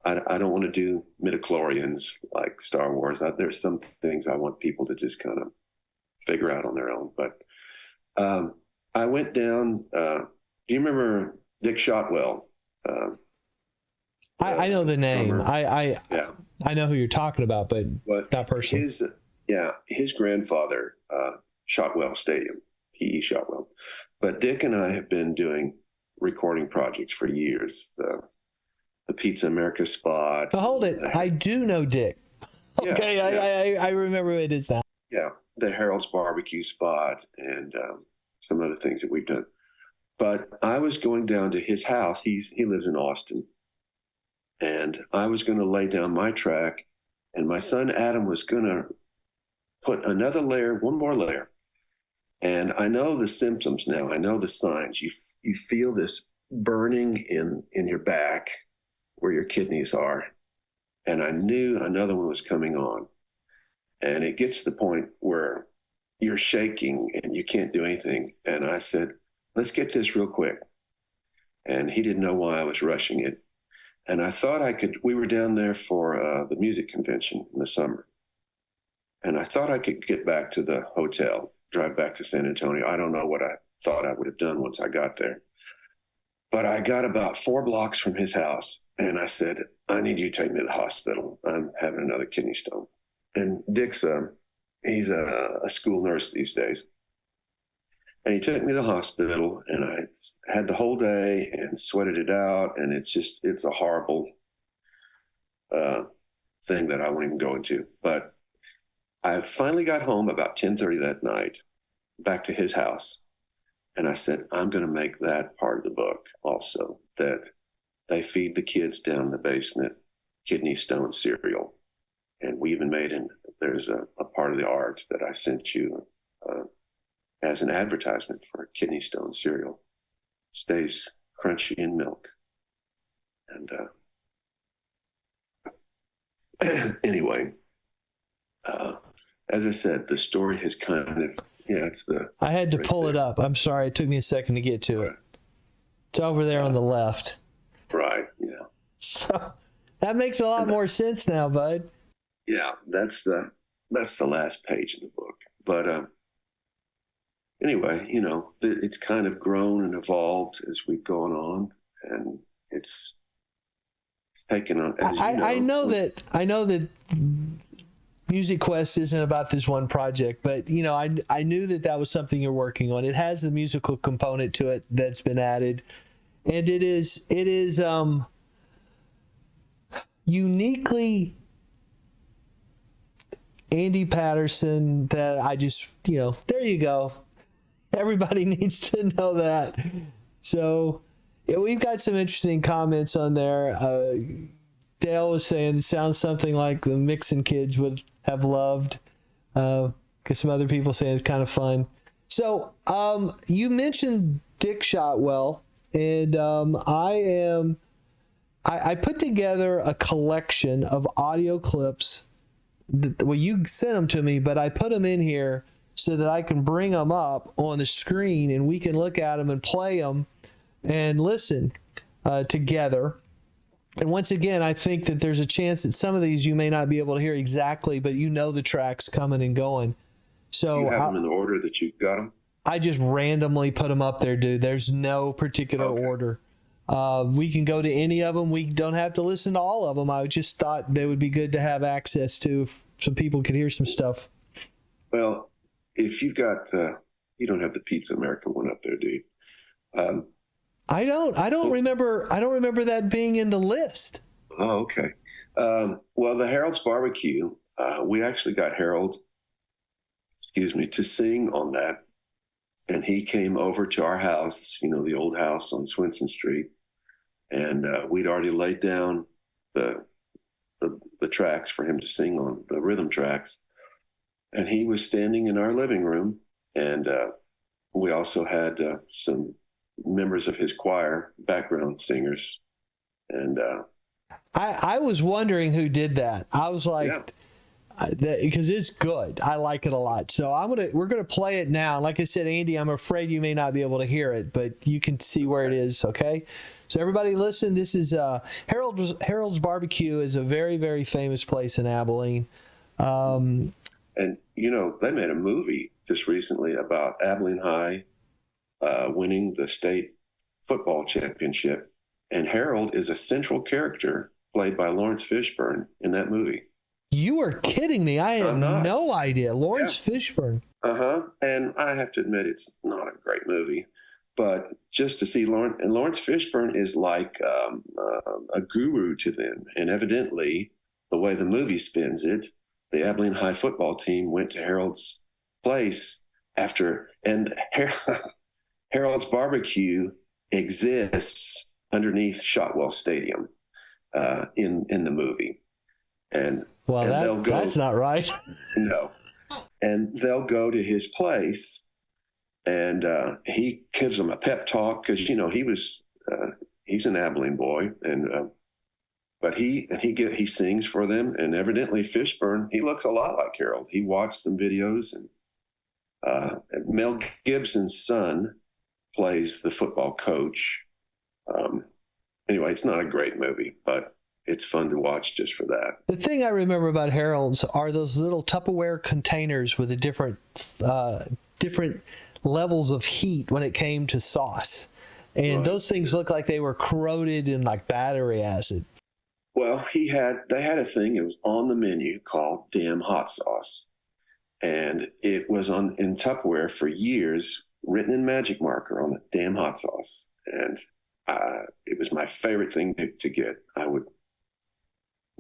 I don't want to do midichlorians like Star Wars. There's some things I want people to just kind of figure out on their own. But I went down. Do you remember Dick Shotwell? I know the name. Yeah. I know who you're talking about, but not personally. His grandfather, Shotwell Stadium, P.E. Shotwell. But Dick and I have been doing recording projects for years. The Pizza America spot. But hold it. I do know Dick. Okay, yeah. I remember who it is now. Yeah, the Harold's Barbecue spot and some other things that we've done. But I was going down to his house. He lives in Austin. And I was going to lay down my track, and my son Adam was going to put another layer, one more layer. And I know the symptoms now. I know the signs. You feel this burning in your back where your kidneys are. And I knew another one was coming on. And it gets to the point where you're shaking and you can't do anything. And I said, let's get this real quick. And he didn't know why I was rushing it. And I thought we were down there for the music convention in the summer. And I thought I could get back to the hotel, drive back to San Antonio. I don't know what I thought I would have done once I got there. But I got about 4 blocks from his house, and I said, I need you to take me to the hospital. I'm having another kidney stone. And Dick's, he's a school nurse these days. And he took me to the hospital, and I had the whole day and sweated it out. And it's a horrible thing that I won't even go into. But I finally got home about 10:30 that night, back to his house. And I said, I'm going to make that part of the book also, that they feed the kids down in the basement kidney stone cereal. And we even there's a part of the art that I sent you as an advertisement for kidney stone cereal. Stays crunchy in milk. And anyway, as I said, the story has kind of, I had to pull it up. I'm sorry. It took me a second to get to it. It's over there on the left. Right, yeah. So that makes a lot more sense now, bud. Yeah, that's the last page in the book. But anyway, it's kind of grown and evolved as we've gone on, and it's taken on. I know that Music Quest isn't about this one project, but I knew that was something you're working on. It has the musical component to it that's been added, and it is uniquely Andy Patterson. That I just there you go. Everybody needs to know that. So we've got some interesting comments on there. Dale was saying it sounds something like the Mixon kids would have loved. Because some other people saying it's kind of fun. So you mentioned Dick Shotwell, and I put together a collection of audio clips. Well, you sent them to me, but I put them in here so that I can bring them up on the screen and we can look at them and play them and listen together. And once again, I think that there's a chance that some of these you may not be able to hear exactly, but the tracks coming and going. So you have them in the order that you got them? I just randomly put them up there, dude. There's no particular order. We can go to any of them. We don't have to listen to all of them. I just thought they would be good to have access to if some people could hear some stuff. Well, if you've got, you don't have the Pizza America one up there, do you? I don't remember that being in the list. Oh, okay. Well, the Harold's Barbecue, we actually got Harold, to sing on that. And he came over to our house, the old house on Swenson Street. And we'd already laid down the tracks for him to sing on, the rhythm tracks. And he was standing in our living room. And we also had some members of his choir, background singers. And I was wondering who did that. I was like, yeah. Because it's good. I like it a lot. So we're gonna play it now. Like I said, Andy, I'm afraid you may not be able to hear it, but you can see where it is. Okay. So everybody, listen. This is Harold's Barbecue is a very, very famous place in Abilene. And they made a movie just recently about Abilene High winning the state football championship, and Harold is a central character played by Lawrence Fishburne in that movie. You are kidding me. I had no idea. Lawrence Fishburne. And I have to admit, it's not a great movie, but just to see Lawrence Fishburne is like a guru to them. And evidently, the way the movie spins it, the Abilene High football team went to Harold's place and Harold's Barbecue exists underneath Shotwell Stadium in the movie. That's not right. No. And they'll go to his place, and he gives them a pep talk because he's an Abilene boy, but he sings for them, and evidently Fishburne, he looks a lot like Harold. He watched some videos, and Mel Gibson's son plays the football coach. Anyway, it's not a great movie, but it's fun to watch just for that. The thing I remember about Harold's are those little Tupperware containers with the different levels of heat when it came to sauce. And those things look like they were corroded in like battery acid. Well, they had a thing, it was on the menu called Damn Hot Sauce. And it was in Tupperware for years, written in magic marker on the Damn Hot Sauce. And it was my favorite thing to get. I would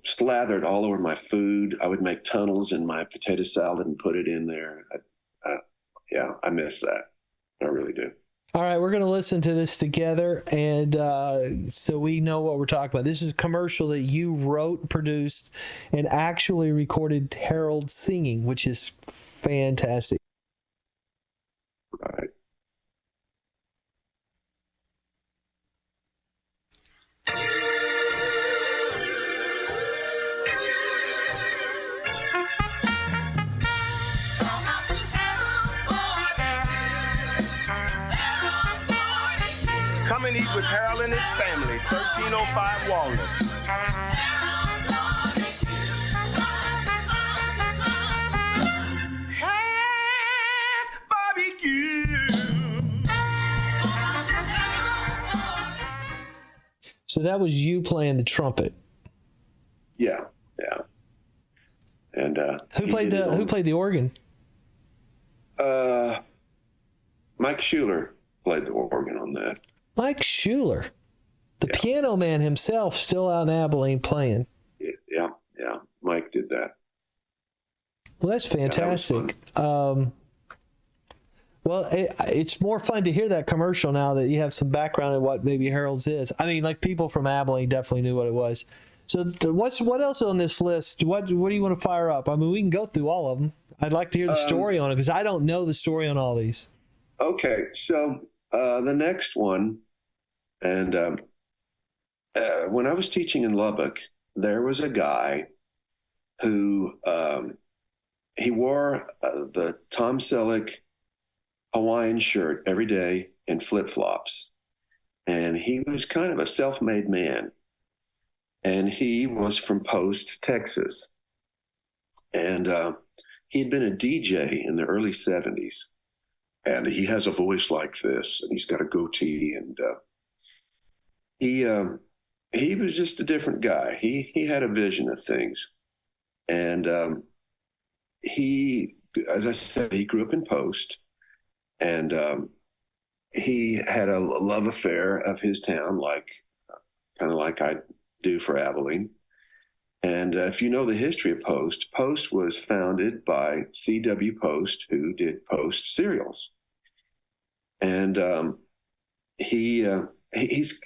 slather it all over my food. I would make tunnels in my potato salad and put it in there. I miss that. I really do. All right, we're going to listen to this together, and so we know what we're talking about. This is a commercial that you wrote, produced, and actually recorded Harold singing, which is fantastic. All right. Come and eat with Harold and his family, 1305 Walnut. Harold's Barbecue. So that was you playing the trumpet. Yeah. And who played the organ? Mike Schuler played the organ on that. Mike Schuler, the piano man himself, still out in Abilene playing. Yeah. Mike did that. Well, that's fantastic. Well, it's more fun to hear that commercial now that you have some background in what maybe Harold's is. I mean, like people from Abilene definitely knew what it was. So what else on this list? What do you want to fire up? I mean, we can go through all of them. I'd like to hear the story on it because I don't know the story on all these. Okay, so the next one, and when I was teaching in Lubbock, there was a guy who he wore the Tom Selleck Hawaiian shirt every day and flip-flops. And he was kind of a self-made man. And he was from Post, Texas. And he had been a DJ in the early 70s. And he has a voice like this, and he's got a goatee. he he was just a different guy. He had a vision of things, and he, as I said, he grew up in Post, and he had a love affair of his town, like kind of like I do for Abilene. And if you know the history of Post, Post was founded by C.W. Post, who did Post cereals, and he he's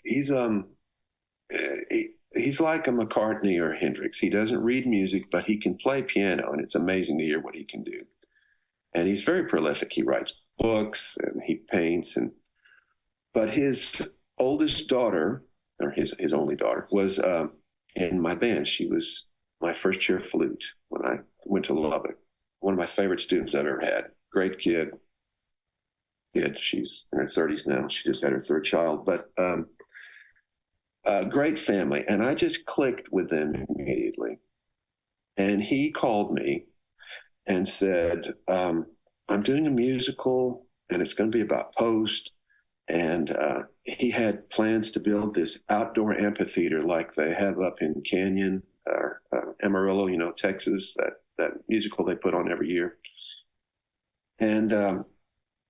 like a McCartney or Hendrix. He doesn't read music, but he can play piano, and it's amazing to hear what he can do. And he's very prolific. He writes books and he paints, but his oldest daughter, or his only daughter, was in my band. She was my first chair flute when I went to Lubbock. One of my favorite students I've ever had. Great kid. She's in her 30s now. She just had her third child, but great family. And I just clicked with them immediately. And he called me and said, I'm doing a musical and it's going to be about Post. And he had plans to build this outdoor amphitheater like they have up in Canyon or Amarillo, Texas, that musical they put on every year. And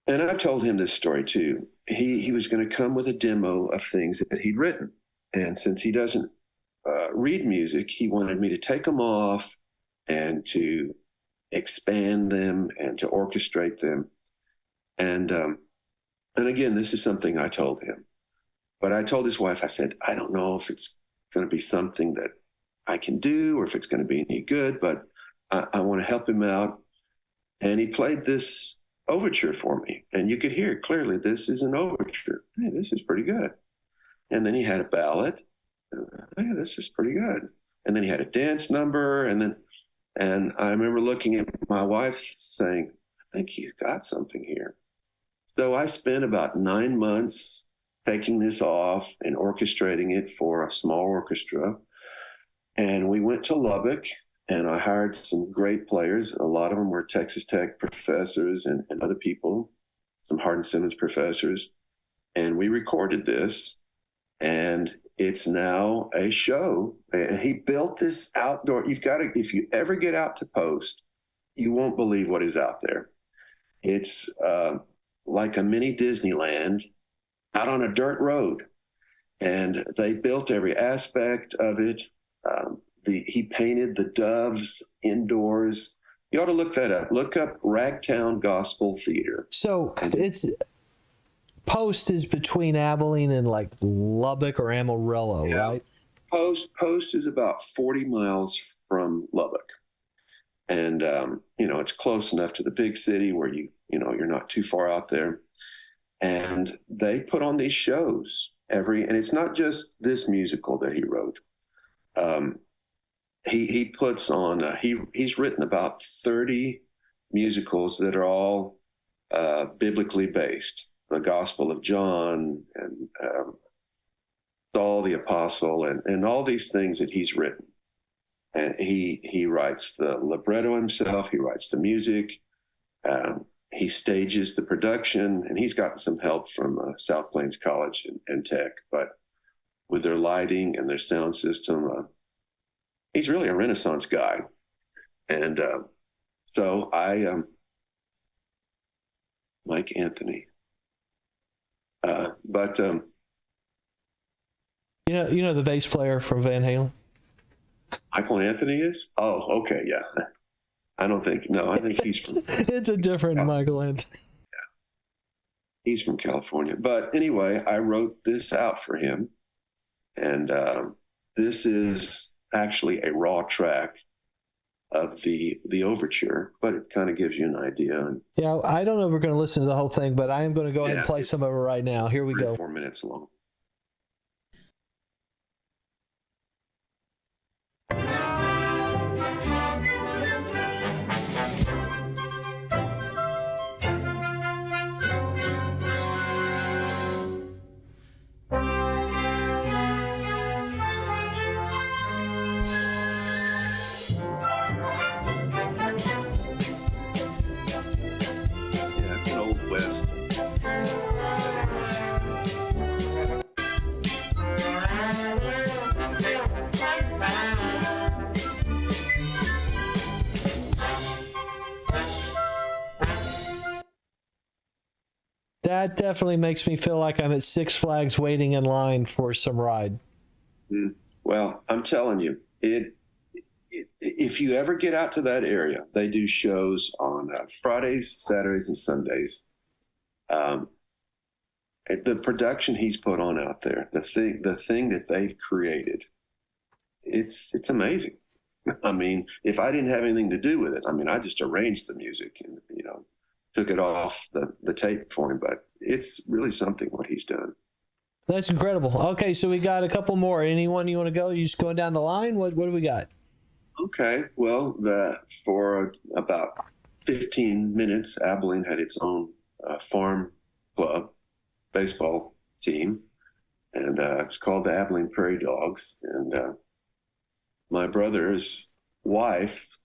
I've told him this story too. He was going to come with a demo of things that he'd written. And since he doesn't read music, he wanted me to take them off and to expand them and to orchestrate them. And again, this is something I told him. But I told his wife, I said, I don't know if it's going to be something that I can do or if it's going to be any good, but I want to help him out. And he played this overture for me. And you could hear clearly, this is an overture. Hey, this is pretty good. And then he had a ballad. Hey, this is pretty good. And then he had a dance number. And I remember looking at my wife saying, I think he's got something here. So I spent about 9 months taking this off and orchestrating it for a small orchestra. And we went to Lubbock, and I hired some great players. A lot of them were Texas Tech professors and other people, some Hardin Simmons professors. And we recorded this, and it's now a show. And he built this outdoor. If you ever get out to Post, you won't believe what is out there. It's like a mini Disneyland out on a dirt road. And they built every aspect of it. He painted the doves indoors. You ought to look that up. Look up Ragtown Gospel Theater. So Post is between Abilene and like Lubbock or Amarillo, yeah. Right? Post is about 40 miles from Lubbock. And, it's close enough to the big city where you're not too far out there. And they put on these shows and it's not just this musical that he wrote. He puts on, he's written about 30 musicals that are all biblically based. The Gospel of John and Saul the Apostle and all these things that he's written. And he writes the libretto himself. He writes the music. He stages the production, and he's gotten some help from South Plains College and Tech. But with their lighting and their sound system, he's really a Renaissance guy. And so I, Mike Anthony. But you know the bass player from Van Halen? Michael Anthony is? Oh, okay, yeah. I think he's from... It's a different Michael Anthony. Yeah. He's from California. But anyway, I wrote this out for him. And this is actually a raw track of the overture, but it kind of gives you an idea. Yeah, I don't know if we're going to listen to the whole thing, but I am going to go ahead and play some of it right now. Here we go. 4 minutes long. That definitely makes me feel like I'm at Six Flags waiting in line for some ride. Well, I'm telling you, if you ever get out to that area, they do shows on Fridays, Saturdays, and Sundays. The production he's put on out there, the thing that they've created, it's amazing. I mean, if I didn't have anything to do with it, I mean, I just arranged the music and, took it off the tape for him, but it's really something what he's done. That's incredible. Okay, so we got a couple more. Anyone you want to go? You just going down the line? What do we got? Okay, well, for about 15 minutes, Abilene had its own farm club baseball team, and it was called the Abilene Prairie Dogs. And my brother's wife,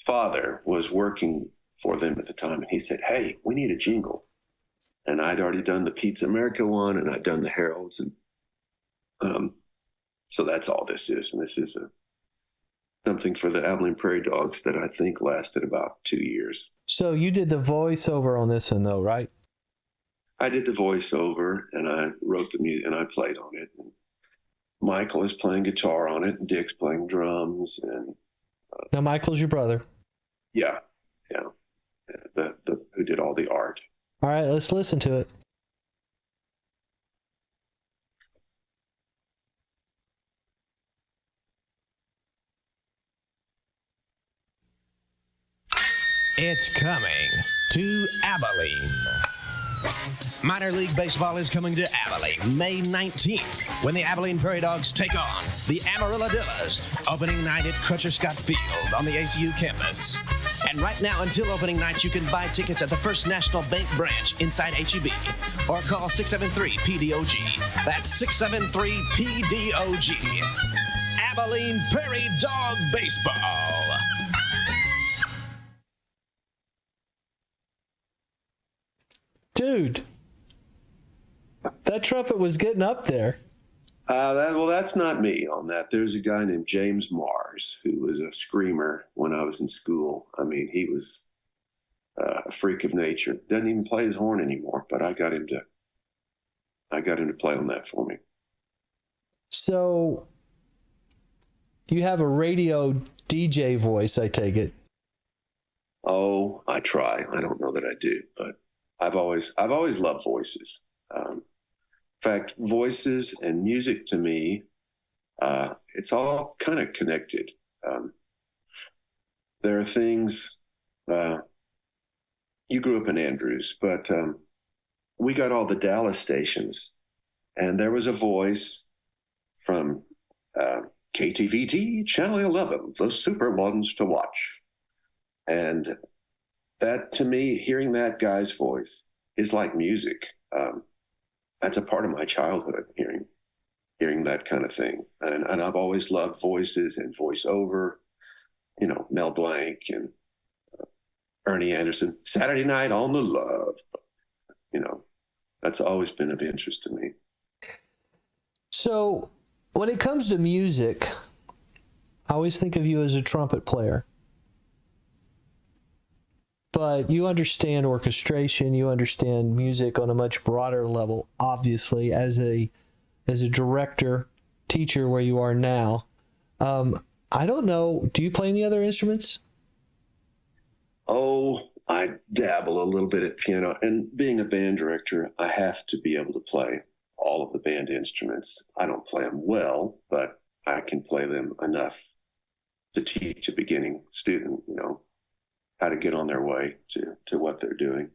father, was working for them at the time, and he said, "Hey, we need a jingle." And I'd already done the Pizza America one, and I'd done the Heralds, and so that's all this is. And this is something for the Abilene Prairie Dogs that I think lasted about 2 years. So you did the voiceover on this one, though, right? I did the voiceover, and I wrote the music, and I played on it. And Michael is playing guitar on it, and Dick's playing drums, and Now, Michael's your brother. yeah, who did all the art. All right, let's listen to it. It's coming to Abilene. Minor League Baseball is coming to Abilene May 19th when the Abilene Prairie Dogs take on the Amarilladillas. Opening night at Crutcher Scott Field on the ACU campus. And right now until opening night, you can buy tickets at the First National Bank branch inside HEB or call 673-PDOG. That's 673-PDOG. Abilene Prairie Dog Baseball. Dude, that trumpet was getting up there. That's not me on that. There's a guy named James Mars who was a screamer when I was in school. I mean, he was a freak of nature. Doesn't even play his horn anymore, but I got him to play on that for me. So you have a radio DJ voice, I take it. Oh, I try. I don't know that I do, but I've always loved voices. In fact, voices and music to me, it's all kind of connected. There are things, you grew up in Andrews, but we got all the Dallas stations, and there was a voice from KTVT, Channel 11, the super ones to watch. And that, to me, hearing that guy's voice is like music. That's a part of my childhood, hearing that kind of thing. And I've always loved voices and voiceover, Mel Blanc and Ernie Anderson, Saturday Night on the Love. That's always been of interest to me. So when it comes to music, I always think of you as a trumpet player. But you understand orchestration, you understand music on a much broader level, obviously, as a director, teacher where you are now. I don't know, do you play any other instruments? Oh, I dabble a little bit at piano. And being a band director, I have to be able to play all of the band instruments. I don't play them well, but I can play them enough to teach a beginning student, how to get on their way to what they're doing.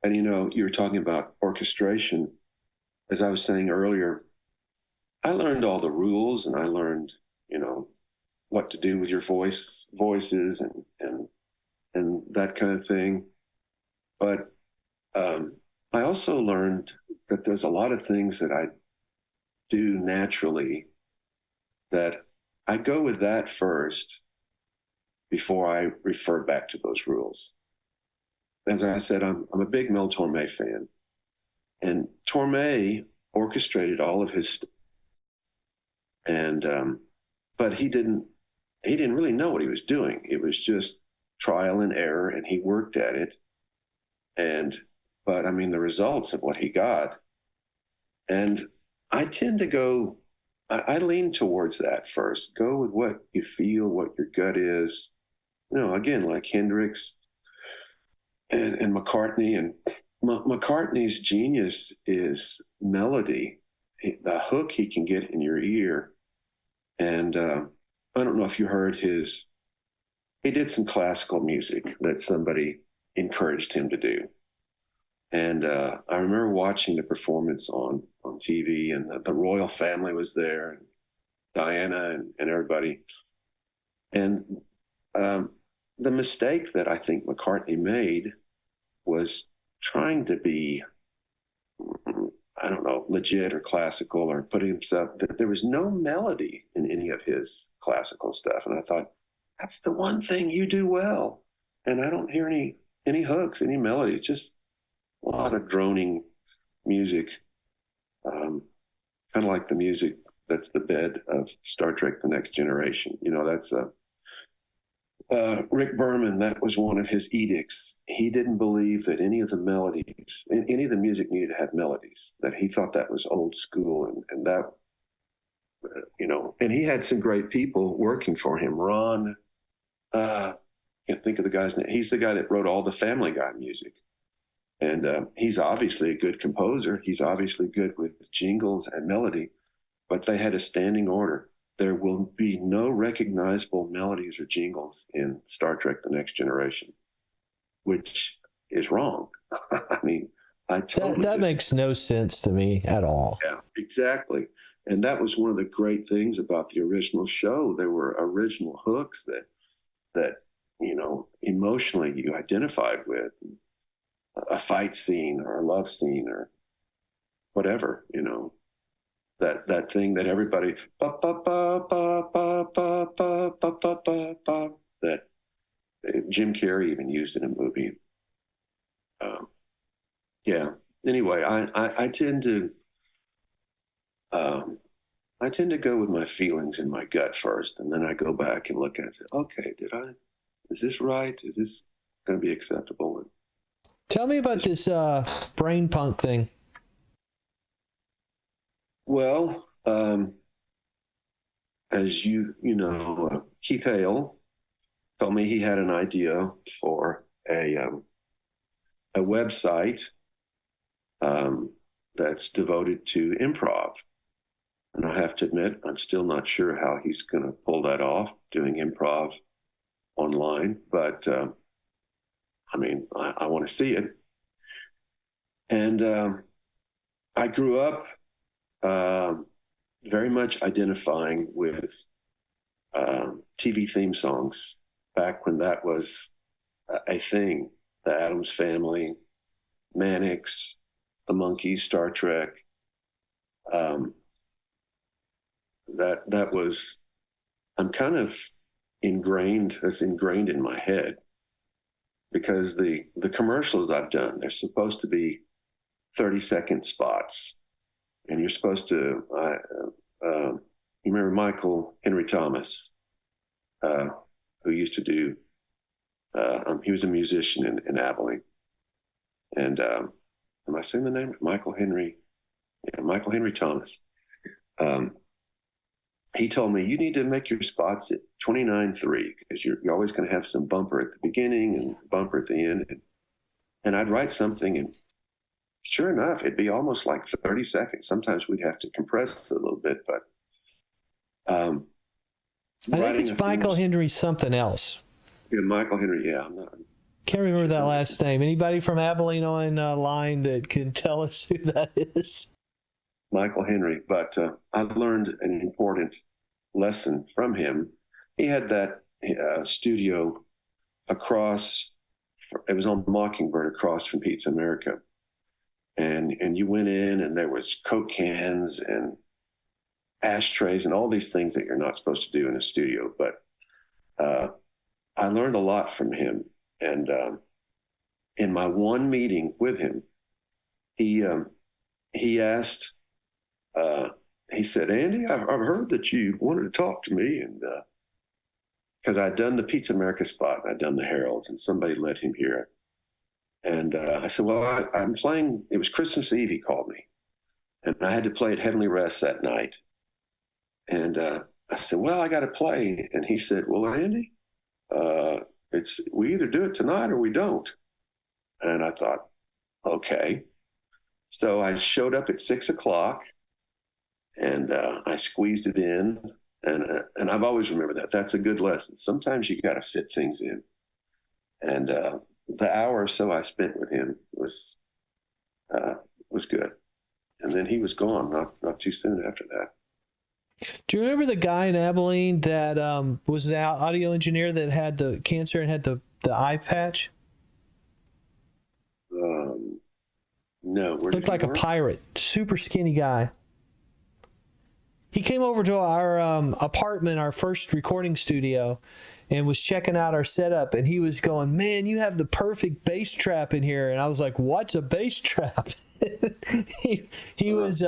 And, you were talking about orchestration. As I was saying earlier, I learned all the rules, and I learned, what to do with your voices and that kind of thing. But I also learned that there's a lot of things that I do naturally that I go with that first before I refer back to those rules. As I said, I'm a big Mel Torme fan, and Torme orchestrated all of his stuff, and but he didn't really know what he was doing. It was just trial and error, and he worked at it. But I mean, the results of what he got. And I tend to go, I lean towards that first. Go with what you feel, what your gut is. Again, like Hendrix and McCartney. And McCartney's genius is melody, the hook he can get in your ear. And I don't know if you heard he did some classical music that somebody encouraged him to do. And I remember watching the performance on TV, and the royal family was there, and Diana and everybody. And the mistake that I think McCartney made was trying to be, I don't know, legit or classical, or putting himself, that there was no melody in any of his classical stuff. And I thought, that's the one thing you do well. And I don't hear any hooks, any melody. It's just a lot of droning music, kind of like the music that's the bed of Star Trek: The Next Generation. That's Rick Berman. That was one of his edicts. He didn't believe that any of the melodies, any of the music needed to have melodies, that he thought that was old school. And that, and he had some great people working for him. Ron, can't think of the guy's name. He's the guy that wrote all the Family Guy music. And he's obviously a good composer. He's obviously good with jingles and melody, but they had a standing order. There will be no recognizable melodies or jingles in Star Trek: The Next Generation, which is wrong. I mean, I totally that makes no sense to me at all. Yeah, exactly. And that was one of the great things about the original show. There were original hooks that emotionally you identified with. A fight scene or a love scene or whatever, that thing that everybody that Jim Carrey even used in a movie. Yeah. Anyway, I tend to go with my feelings and my gut first, and then I go back and look at it. Okay, is this right? Is this going to be acceptable? And tell me about this brain punk thing. Well, as Keith Hale told me he had an idea for a website that's devoted to improv. And I have to admit, I'm still not sure how he's going to pull that off, doing improv online. But I mean, I want to see it. And I grew up very much identifying with TV theme songs back when that was a thing. The Addams Family, Mannix, the Monkees, Star Trek. That was, I'm kind of ingrained in my head, because the commercials I've done, they're supposed to be 30-second spots. And you're supposed to, you remember Michael Henry Thomas, who used to do, he was a musician in Abilene. And am I saying the name? Michael Henry Thomas. He told me, you need to make your spots at 29.3, because you're always going to have some bumper at the beginning and bumper at the end. And I'd write something, and sure enough, it'd be almost like 30 seconds. Sometimes we'd have to compress it a little bit, but I think it's Michael Henry something else. Yeah, Michael Henry. Yeah, can't remember that last name. Anybody from Abilene on line that can tell us who that is? Michael Henry. But I learned an important lesson from him. He had that studio across. It was on Mockingbird, across from Pizza America. And you went in, and there was Coke cans and ashtrays and all these things that you're not supposed to do in a studio. But I learned a lot from him. And in my one meeting with him, he asked, he said, Andy, I've heard that you wanted to talk to me. And because I'd done the Pizza America spot, and I'd done the Heralds, and somebody let him hear it. And I said, well, I'm playing. It was Christmas Eve. He called me, and I had to play at Heavenly Rest that night. And I said, well, I got to play. And he said, well, Andy, we either do it tonight or we don't. And I thought, okay. So I showed up at 6:00, and I squeezed it in. And I've always remembered that. That's a good lesson. Sometimes you got to fit things in. And the hour or so I spent with him was good. And then he was gone not too soon after that. Do you remember the guy in Abilene that was the audio engineer that had the cancer and had the eye patch? No. Looked like a pirate. Super skinny guy. He came over to our apartment, our first recording studio, and was checking out our setup. And he was going, man, you have the perfect bass trap in here. And I was like, what's a bass trap? He's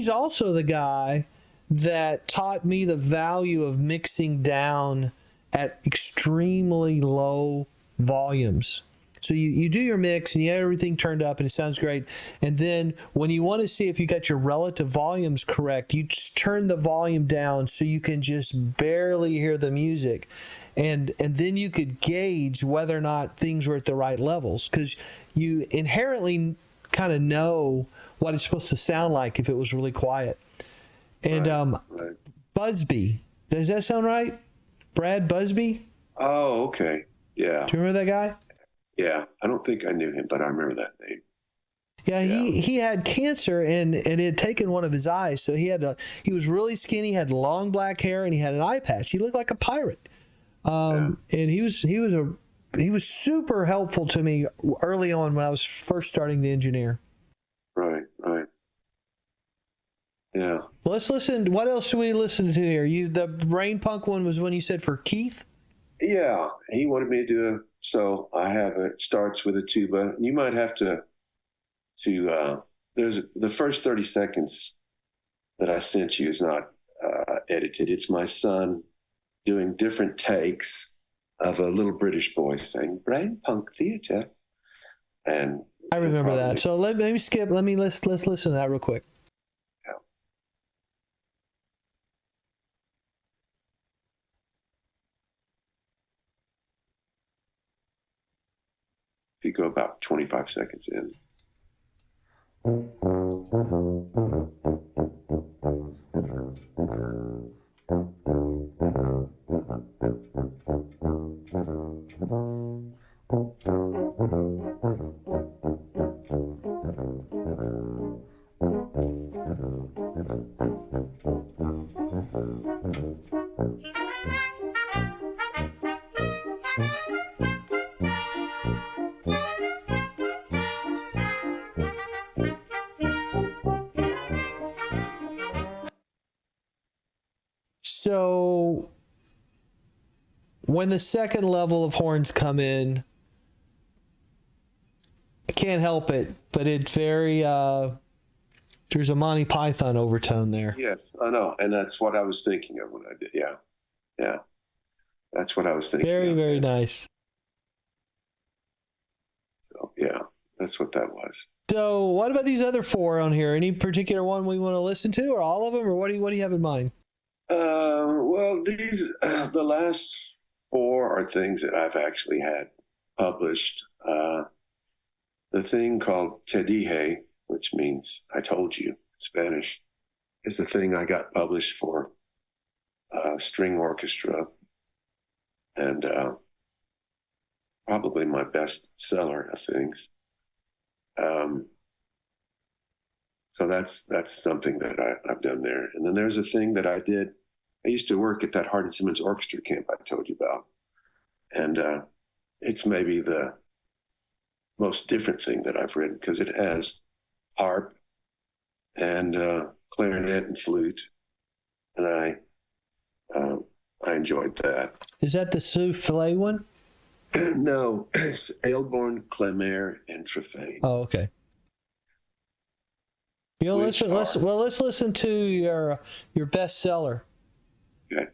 also the guy that taught me the value of mixing down at extremely low volumes. So you do your mix and you have everything turned up and it sounds great. And then when you want to see if you got your relative volumes correct, you just turn the volume down so you can just barely hear the music. And then you could gauge whether or not things were at the right levels, because you inherently kind of know what it's supposed to sound like if it was really quiet. And right. Busby, does that sound right? Brad Busby? Oh, okay. Yeah. Do you remember that guy? Yeah. I don't think I knew him, but I remember that name. Yeah, he had cancer and it had taken one of his eyes. So he was really skinny, had long black hair, and he had an eye patch. He looked like a pirate. And he was super helpful to me early on when I was first starting to engineer. Right. Yeah. Well, let's listen. What else should we listen to here? The Brain Punk one was when you said for Keith? Yeah. He wanted me to do so I have it starts with a tuba. You might have to there's the first 30 seconds that I sent you is not edited. It's my son doing different takes of a little British boy saying Brain Punk Theater. And I remember that. So let me skip. Let's listen to that real quick. Yeah. If you go about 25 seconds in. So when the second level of horns come in, I can't help it, but it's very there's a Monty Python overtone there. Yes, I know, and that's what I was thinking of when I did. Yeah, that's what I was thinking. Very, of. very nice. So yeah, that's what that was. So what about these other four on here? Any particular one we want to listen to, or all of them, or what do you have in mind? Well, these the last four are things that I've actually had published. The thing called Te dije, which means I told you in Spanish, is the thing I got published for string orchestra, and probably my best seller of things. So that's something that I've done there. And then there's a thing that I did. I used to work at that Hardin Simmons orchestra camp I told you about. And it's maybe the most different thing that I've written because it has harp and clarinet and flute. And I enjoyed that. Is that the souffle one? No, it's Ailborn, Clemere, and Trefane. Oh, okay. Let's listen to your bestseller. Okay.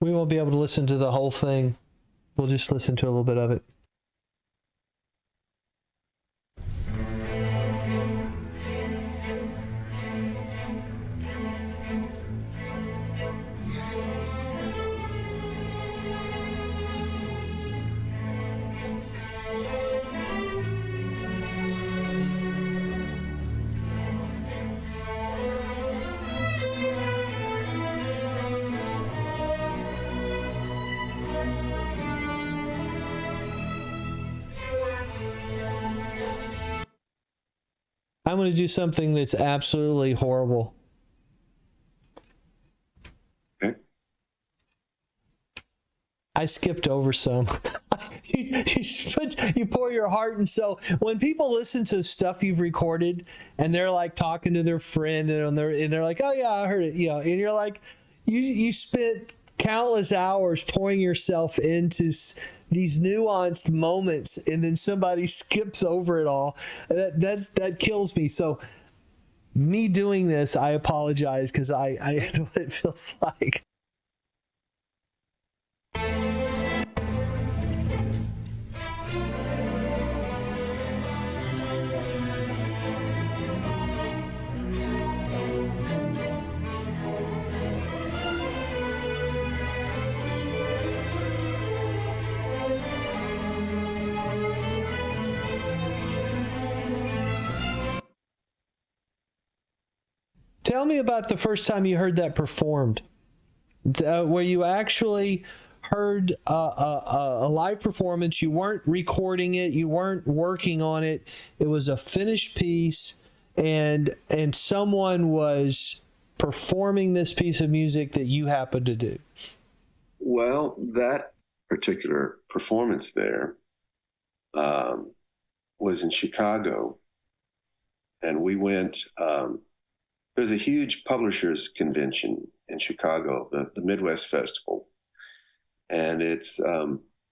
We won't be able to listen to the whole thing. We'll just listen to a little bit of it. I'm going to do something that's absolutely horrible. Okay. I skipped over some. you pour your heart and soul. When people listen to stuff you've recorded and they're like talking to their friend and they're like, "Oh yeah, I heard it," and you're like, you spent countless hours pouring yourself into these nuanced moments, and then somebody skips over it all. That kills me. So, me doing this, I apologize because I know what it feels like. Tell me about the first time you heard that performed, where you actually heard a live performance. You weren't recording it. You weren't working on it. It was a finished piece, and someone was performing this piece of music that you happened to do. Well, that particular performance there was in Chicago, and we went. There's a huge publishers convention in Chicago, the Midwest Festival, and it's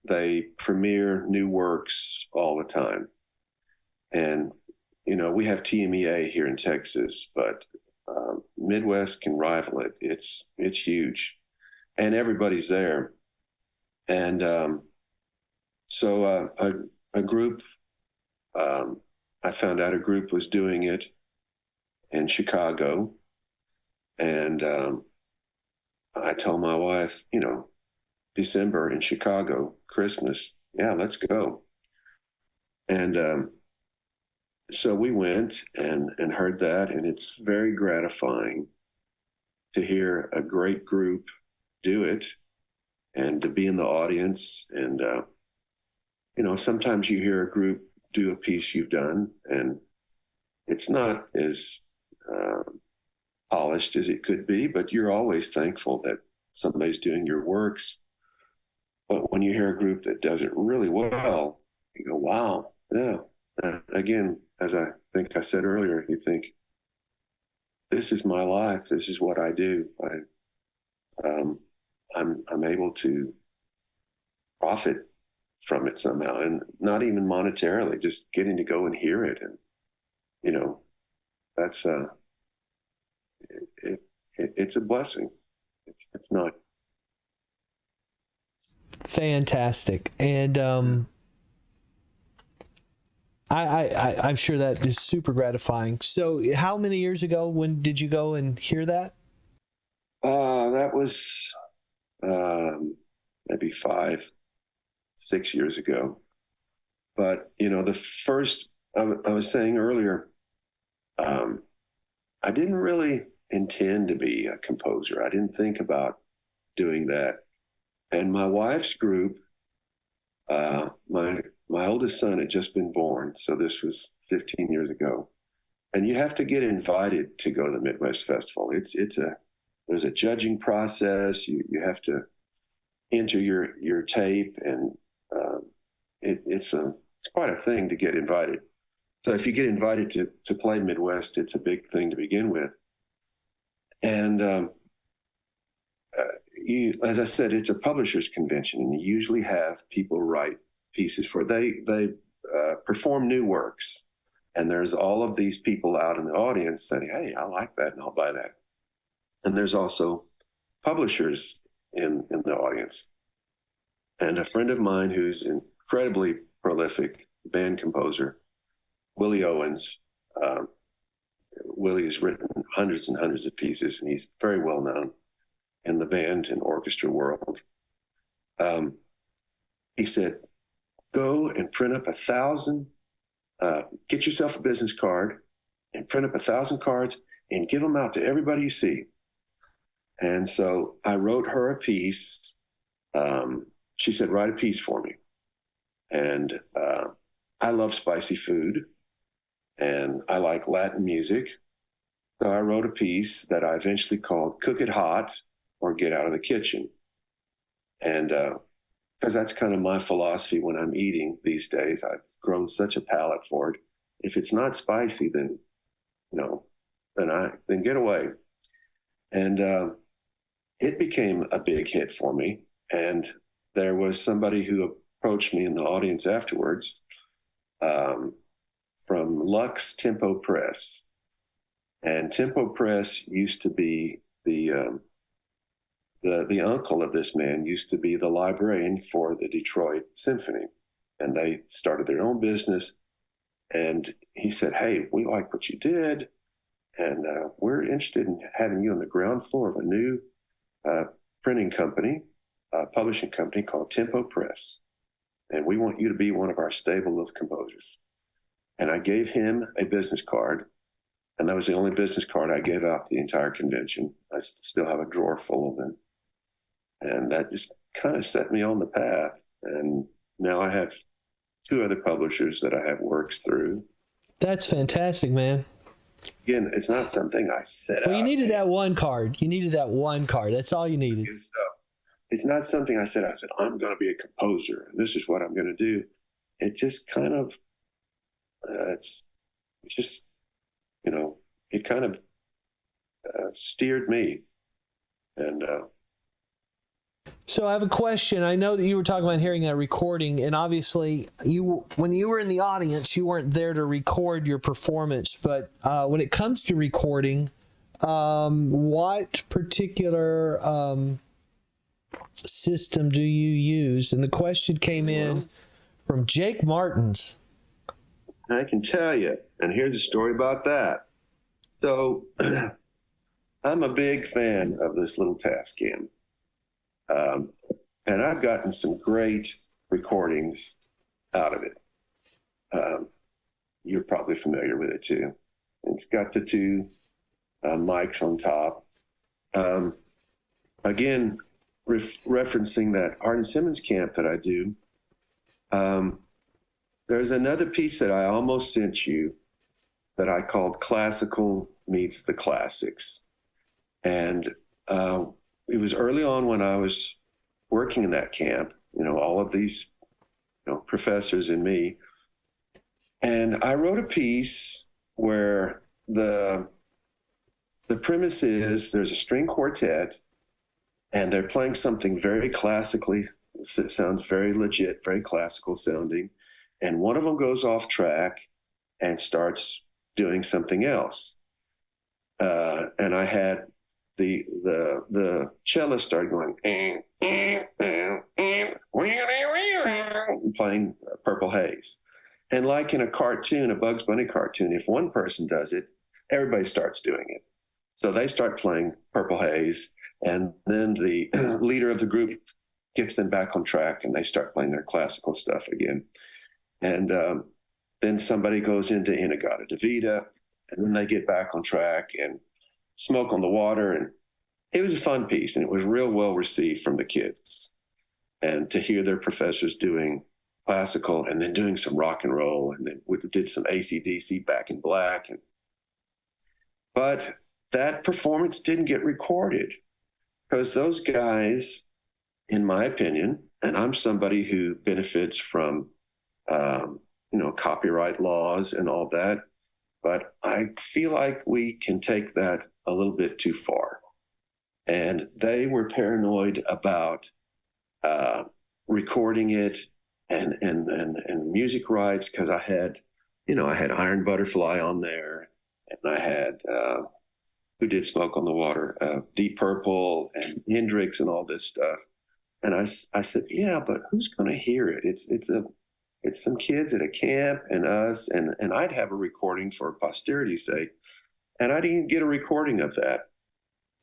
they premiere new works all the time. And we have TMEA here in Texas, but Midwest can rival it. It's huge, and everybody's there. And so a group, I found out a group was doing it in Chicago, and I told my wife, December in Chicago, Christmas, yeah, let's go. And so we went and heard that, and it's very gratifying to hear a great group do it and to be in the audience. And sometimes you hear a group do a piece you've done, and it's not as polished as it could be, but you're always thankful that somebody's doing your works. But when you hear a group that does it really well, you go, wow, yeah. Again, as I think I said earlier, you think, this is my life. This is what I do. I'm able to profit from it somehow, and not even monetarily, just getting to go and hear it. And, that's it's a blessing. It's not. Fantastic. And I'm sure that is super gratifying. So how many years ago, when did you go and hear that? That was maybe 5-6 years ago. But, the first, I was saying earlier, I didn't really intend to be a composer. I didn't think about doing that. And my wife's group, my oldest son had just been born, so this was 15 years ago. And you have to get invited to go to the Midwest Festival. There's a judging process. You have to enter your tape, and it's quite a thing to get invited. So if you get invited to play Midwest, it's a big thing to begin with. And as I said, it's a publishers convention, and you usually have people write pieces for. They perform new works, and there's all of these people out in the audience saying, "Hey, I like that, and I'll buy that." And there's also publishers in the audience. And a friend of mine who's incredibly prolific band composer, Willie Owens. Willie has written hundreds and hundreds of pieces, and he's very well known in the band and orchestra world. He said, go and print up 1,000, get yourself a business card and print up 1,000 cards and give them out to everybody you see. And so I wrote her a piece. She said, write a piece for me. And I love spicy food and I like Latin music. So I wrote a piece that I eventually called Cook It Hot or Get Out of the Kitchen. And because that's kind of my philosophy when I'm eating these days. I've grown such a palate for it. If it's not spicy, then, then get away. And it became a big hit for me. And there was somebody who approached me in the audience afterwards from Lux Tempo Press. And Tempo Press used to be the uncle of this man used to be the librarian for the Detroit Symphony. And they started their own business. And he said, hey, we like what you did. And we're interested in having you on the ground floor of a new printing company, publishing company called Tempo Press. And we want you to be one of our stable of composers. And I gave him a business card. And that was the only business card I gave out the entire convention. I still have a drawer full of them. And that just kind of set me on the path. And now I have 2 other publishers that I have works through. That's fantastic, man. Again, it's not something I set out. Well, you needed that one card. You needed that one card. That's all you needed. It's not something I said, I'm going to be a composer and this is what I'm going to do. It just kind of, it kind of steered me. And so I have a question. I know that you were talking about hearing that recording, and obviously when you were in the audience, you weren't there to record your performance, but when it comes to recording, what particular system do you use? And the question came in from Jake Martins. I can tell you, and here's a story about that. So I'm a big fan of this little Tascam. And I've gotten some great recordings out of it. You're probably familiar with it too. It's got the 2 mics on top. Again, referencing that Hardin Simmons camp that I do, there's another piece that I almost sent you that I called Classical Meets the Classics. And it was early on when I was working in that camp, all of these professors and me. And I wrote a piece where the premise is there's a string quartet and they're playing something very classically, it sounds very legit, very classical sounding. And one of them goes off track and starts doing something else. And I had the cellist started going playing Purple Haze. And like in a cartoon, a Bugs Bunny cartoon, if one person does it, everybody starts doing it. So they start playing Purple Haze, and then the leader of the group gets them back on track and they start playing their classical stuff again. And then somebody goes into In-A-Gadda-Da-Vida, and then they get back on track and Smoke on the Water. And it was a fun piece, and it was real well received from the kids. And to hear their professors doing classical and then doing some rock and roll, and then we did some AC/DC, Back in Black. But that performance didn't get recorded because those guys, in my opinion, and I'm somebody who benefits from, copyright laws and all that, but I feel like we can take that a little bit too far. And they were paranoid about recording it and music rights, because I had Iron Butterfly on there, and I had who did Smoke on the Water, Deep Purple and Hendrix and all this stuff. And I said, yeah, but who's going to hear it? It's some kids at a camp and us, and I'd have a recording for posterity's sake. And I didn't get a recording of that.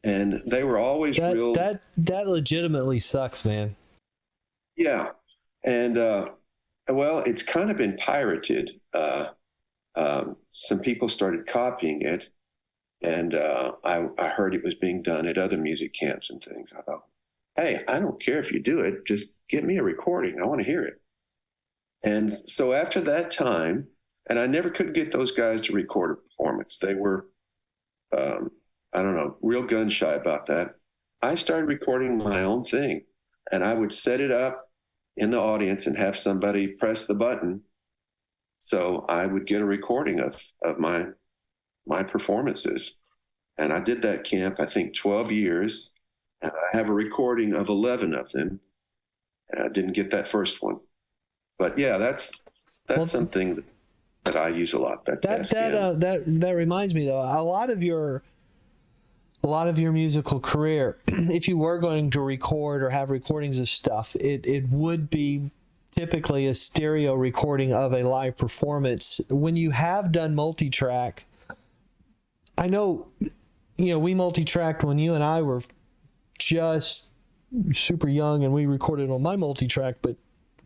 And they were always real. That legitimately sucks, man. Yeah. And, well, it's kind of been pirated. Some people started copying it. And I heard it was being done at other music camps and things. I thought, hey, I don't care if you do it. Just get me a recording. I want to hear it. And so after that time, and I never could get those guys to record a performance. They were, I don't know, real gun shy about that. I started recording my own thing, and I would set it up in the audience and have somebody press the button. So I would get a recording of my performances. And I did that camp, I think 12 years, and I have a recording of 11 of them. And I didn't get that first one. But yeah, that's something that I use a lot. That reminds me though, a lot of your musical career, if you were going to record or have recordings of stuff, it would be typically a stereo recording of a live performance. When you have done multi-track, I know, we multi-tracked when you and I were just super young and we recorded on my multi-track, but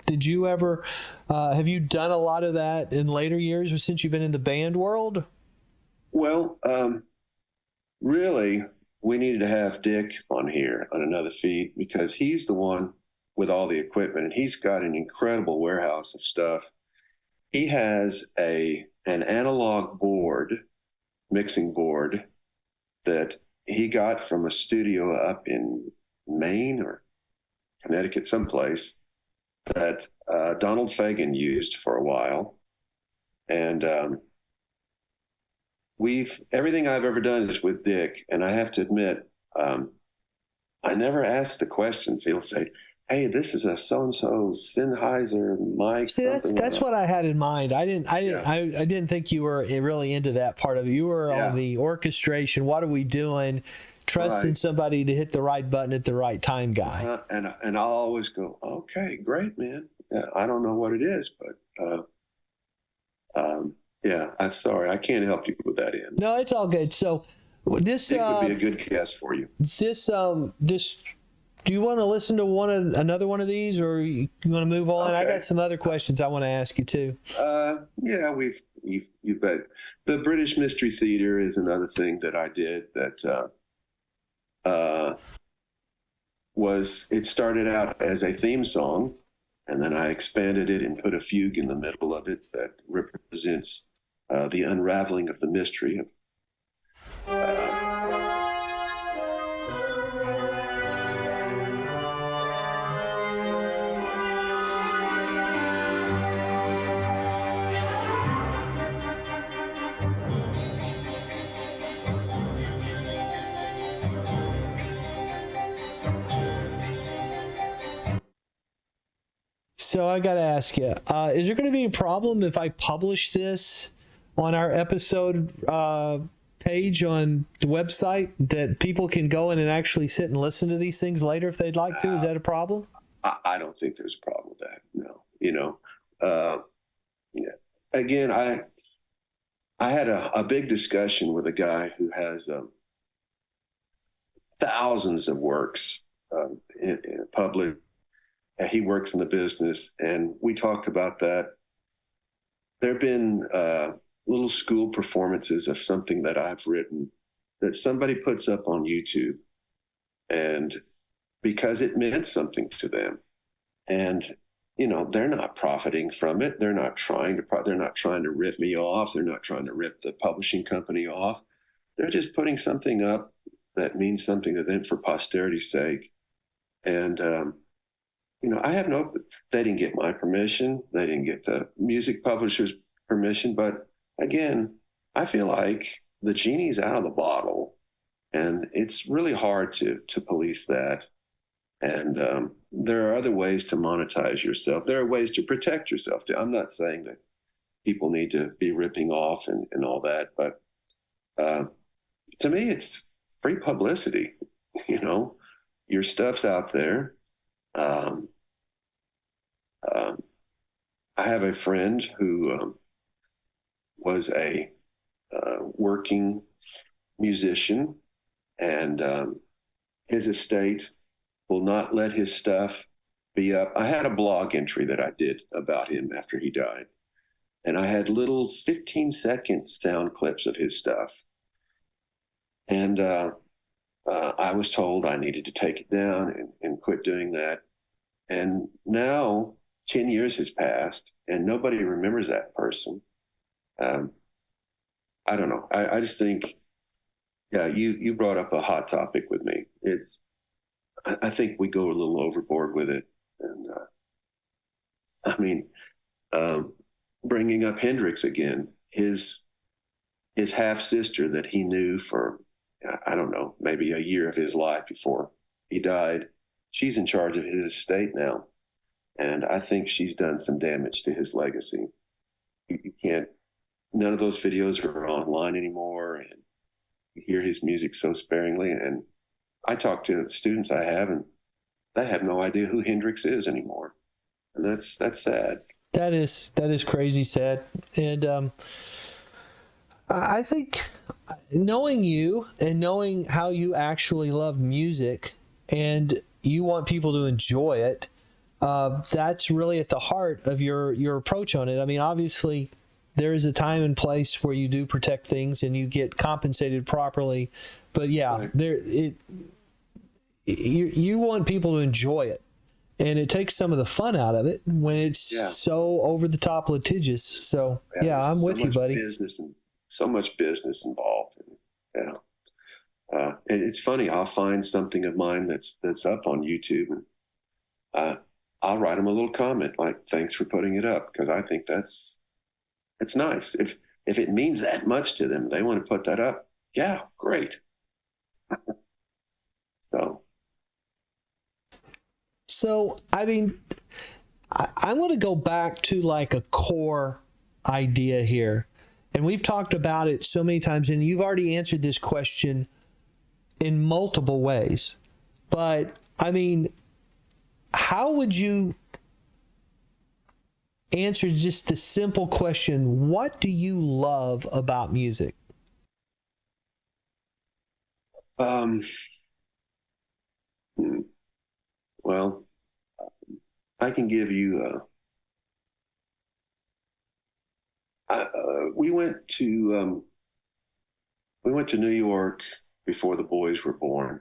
did you ever, have you done a lot of that in later years since you've been in the band world? Well, really, we needed to have Dick on here on another feed because he's the one with all the equipment and he's got an incredible warehouse of stuff. He has an analog board, mixing board that he got from a studio up in Maine or Connecticut someplace that Donald Fagen used for a while. And everything I've ever done is with Dick. And I have to admit, I never ask the questions. He'll say, hey, this is a so-and-so Sennheiser mic. See, that's what I had in mind. I didn't think you were really into that part of it. You were on the orchestration. What are we doing? Trusting somebody to hit the right button at the right time guy. And I'll always go, okay, great, man. Yeah, I don't know what it is, but I'm sorry. I can't help you with that end. No, it's all good. So this it would be a good guess for you. This do you want to listen to another one of these, or you want to move on? Okay. I got some other questions I want to ask you too. Yeah, you bet. The British Mystery Theater is another thing that I did that it started out as a theme song, and then I expanded it and put a fugue in the middle of it that represents the unraveling of the mystery. So I got to ask you, is there going to be a problem if I publish this on our episode page on the website that people can go in and actually sit and listen to these things later if they'd like to? Is that a problem? I don't think there's a problem with that. No, Again, I had a big discussion with a guy who has thousands of works in public. He works in the business, and we talked about that. There have been little school performances of something that I've written that somebody puts up on YouTube, and because it meant something to them, and they're not profiting from it. They're not trying to rip me off. They're not trying to rip the publishing company off. They're just putting something up that means something to them for posterity's sake, and they didn't get my permission. They didn't get the music publisher's permission. But again, I feel like the genie's out of the bottle, and it's really hard to police that. And there are other ways to monetize yourself. There are ways to protect yourself. I'm not saying that people need to be ripping off and all that, but to me, it's free publicity. You know, your stuff's out there. Um, um, I have a friend who was a working musician, and his estate will not let his stuff be up. I had a blog entry that I did about him after he died, and I had little 15-second sound clips of his stuff. And I was told I needed to take it down and quit doing that. And now 10 years has passed and nobody remembers that person. I don't know. I just think, yeah, you brought up a hot topic with me. I think we go a little overboard with it. And I mean, bringing up Hendrix again, his half sister that he knew for, I don't know, maybe a year of his life before he died, she's in charge of his estate now. And I think she's done some damage to his legacy. You can't, none of those videos are online anymore. And you hear his music so sparingly. And I talk to students I have, and they have no idea who Hendrix is anymore. And that's sad. That is crazy sad. And I think knowing you and knowing how you actually love music and you want people to enjoy it, that's really at the heart of your approach on it. I mean, obviously, there is a time and place where you do protect things and you get compensated properly. But yeah, right. You want people to enjoy it. And it takes some of the fun out of it when it's so over the top litigious. So yeah, I'm with you, buddy. So much business involved. And it's funny. I'll find something of mine that's up on YouTube, and I'll write them a little comment like, "Thanks for putting it up," because I think it's nice. If it means that much to them, they want to put that up. Yeah, great. So, I mean, I want to go back to like a core idea here. And we've talked about it so many times, and you've already answered this question in multiple ways. But, I mean, how would you answer just the simple question, what do you love about music? Well, I can give you. We went to New York before the boys were born.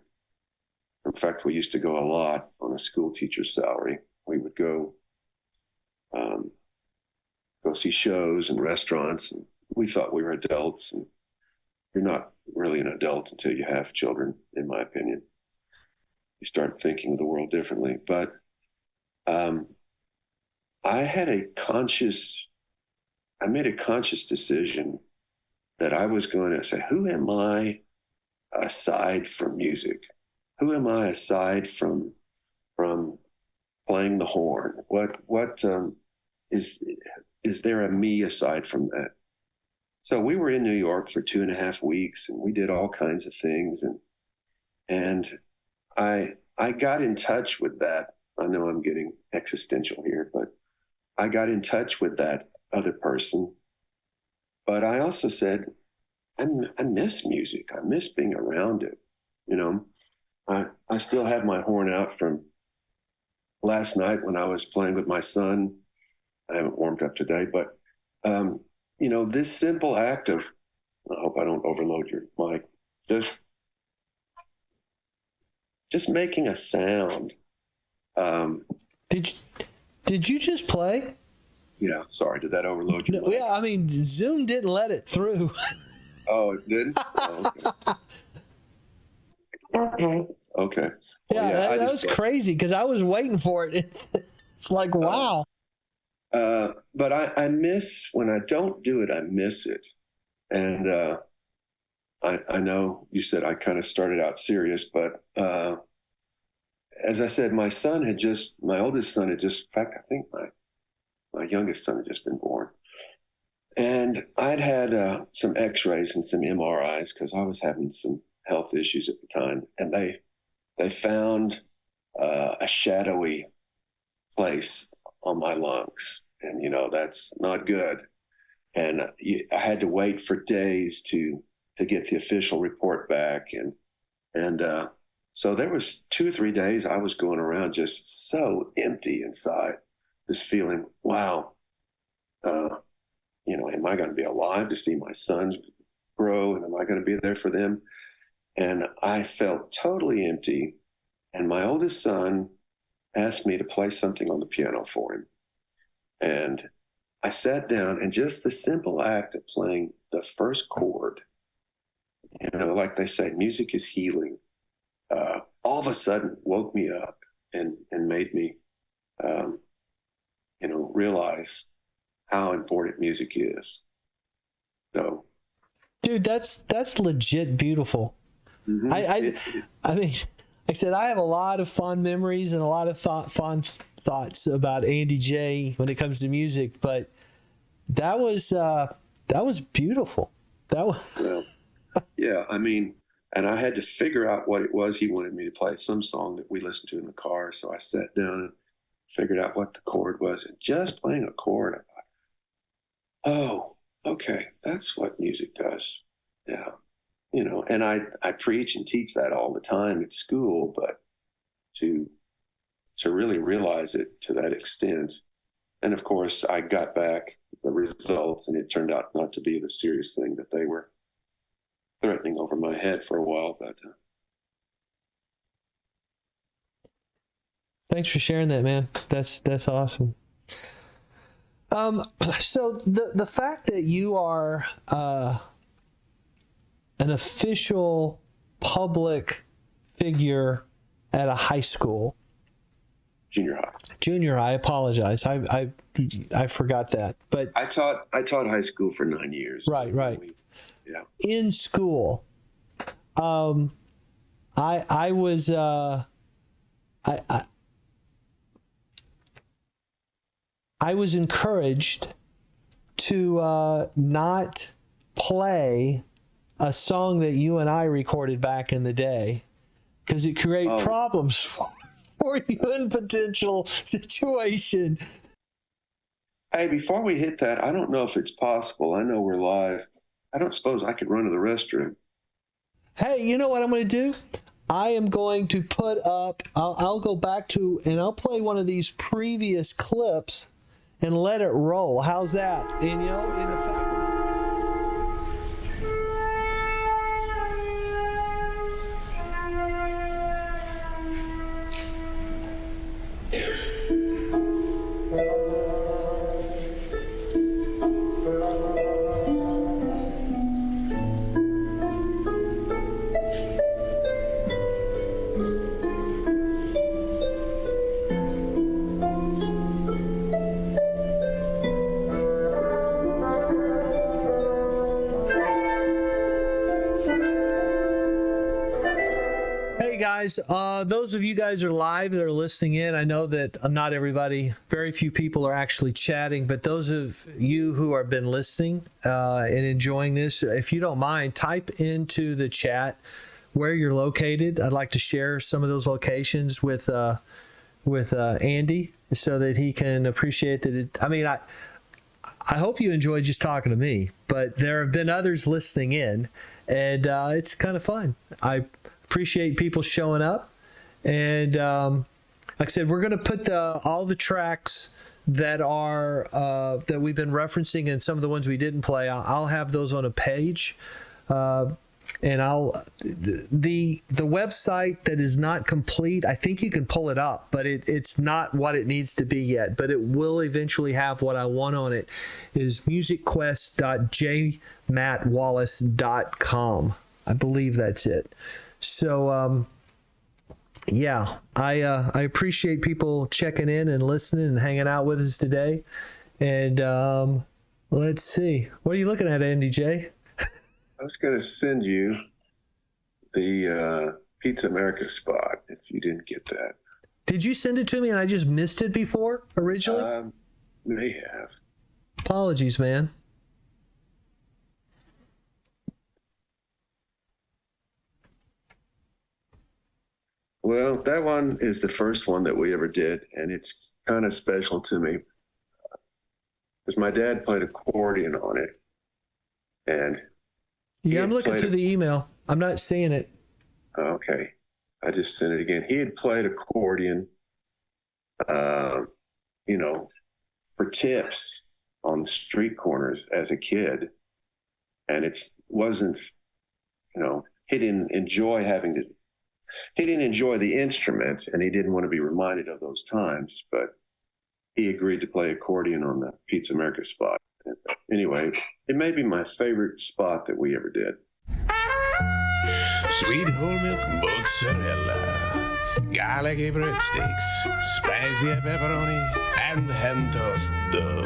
In fact, we used to go a lot on a school teacher's salary. We would go see shows and restaurants, and we thought we were adults. And you're not really an adult until you have children, in my opinion. You start thinking of the world differently. But I made a conscious decision that I was going to say, who am I aside from music? Who am I aside from playing the horn? What is there a me aside from that? So we were in New York for 2.5 weeks, and we did all kinds of things, and I got in touch with that. I know I'm getting existential here, but I got in touch with that other person. But I also said, I miss music. I miss being around it. You know, I still have my horn out from last night when I was playing with my son. I haven't warmed up today, but you know, this simple act of, I hope I don't overload your mic, just making a sound. Did you just play? Yeah, sorry. Did that overload you? No, yeah, I mean, Zoom didn't let it through. Oh, it didn't? Oh, okay. Okay. Well, yeah, that was crazy because I was waiting for it. It's like, wow. But I miss, when I don't do it, I miss it. And I know you said I kind of started out serious, but as I said, my oldest son had just, in fact, I think my youngest son had just been born. And I'd had some X-rays and some MRIs because I was having some health issues at the time, and they found a shadowy place on my lungs, and that's not good. And I had to wait for days to get the official report back, and so there was 2 or 3 days I was going around just so empty inside, just feeling, wow, am I going to be alive to see my sons grow, and am I going to be there for them? And I felt totally empty. And my oldest son asked me to play something on the piano for him. And I sat down, and just the simple act of playing the first chord, like they say, music is healing, all of a sudden woke me up and made me, realize how important music is. So, Dude, that's legit beautiful. mm-hmm. I mean, like I said, I have a lot of fond memories and a lot of fond thoughts about Andy J when it comes to music, but that was beautiful. That was Well, yeah. I mean, and I had to figure out what it was he wanted me to play. Some song that we listened to in the car. So I sat down and figured out what the chord was, and just playing a chord, I thought, oh, okay, that's what music does. Yeah. And I preach and teach that all the time at school, but to really realize it to that extent. And of course, I got back the results, and it turned out not to be the serious thing that they were threatening over my head for a while. But thanks for sharing that, man. That's awesome. So the fact that you are an official public figure at a high school, junior high. I apologize. I forgot that. But I taught high school for 9 years. Right. Yeah. In school, I was I was encouraged to not play a song that you and I recorded back in the day, because it created problems for you in potential situation. Hey, before we hit that, I don't know if it's possible. I know we're live. I don't suppose I could run to the restroom. Hey, you know what I'm going to do? I am going to put up, I'll go back to, and I'll play one of these previous clips and let it roll. How's that? And in the fact guys, those of you guys are live that are listening in, I know that not everybody, very few people are actually chatting, but those of you who have been listening and enjoying this, if you don't mind, type into the chat where you're located. I'd like to share some of those locations with Andy so that he can appreciate that. I hope you enjoyed just talking to me, but there have been others listening in, and it's kind of fun. I appreciate people showing up, and like I said, we're going to put all the tracks that are that we've been referencing, and some of the ones we didn't play. I'll have those on a page, and the website that is not complete, I think you can pull it up, but it's not what it needs to be yet. But it will eventually have what I want on it. Is musicquest.jmattwallace.com. I believe that's it. So, yeah, I appreciate people checking in and listening and hanging out with us today. And let's see. What are you looking at, Andy J? I was going to send you the Pizza America spot if you didn't get that. Did you send it to me and I just missed it before originally? May have. Apologies, man. Well, that one is the first one that we ever did, and it's kind of special to me because my dad played accordion on it, and Yeah, I'm had looking played through the email. I'm not seeing it. okay, I just sent it again. He had played accordion, uh, you know, for tips on street corners as a kid, and it wasn't, he didn't enjoy having to. He didn't enjoy the instrument, and he didn't want to be reminded of those times, but he agreed to play accordion on the Pizza America spot. Anyway, it may be my favorite spot that we ever did. Sweet whole milk mozzarella, garlic breadsticks, spicy pepperoni, and hen toast dough.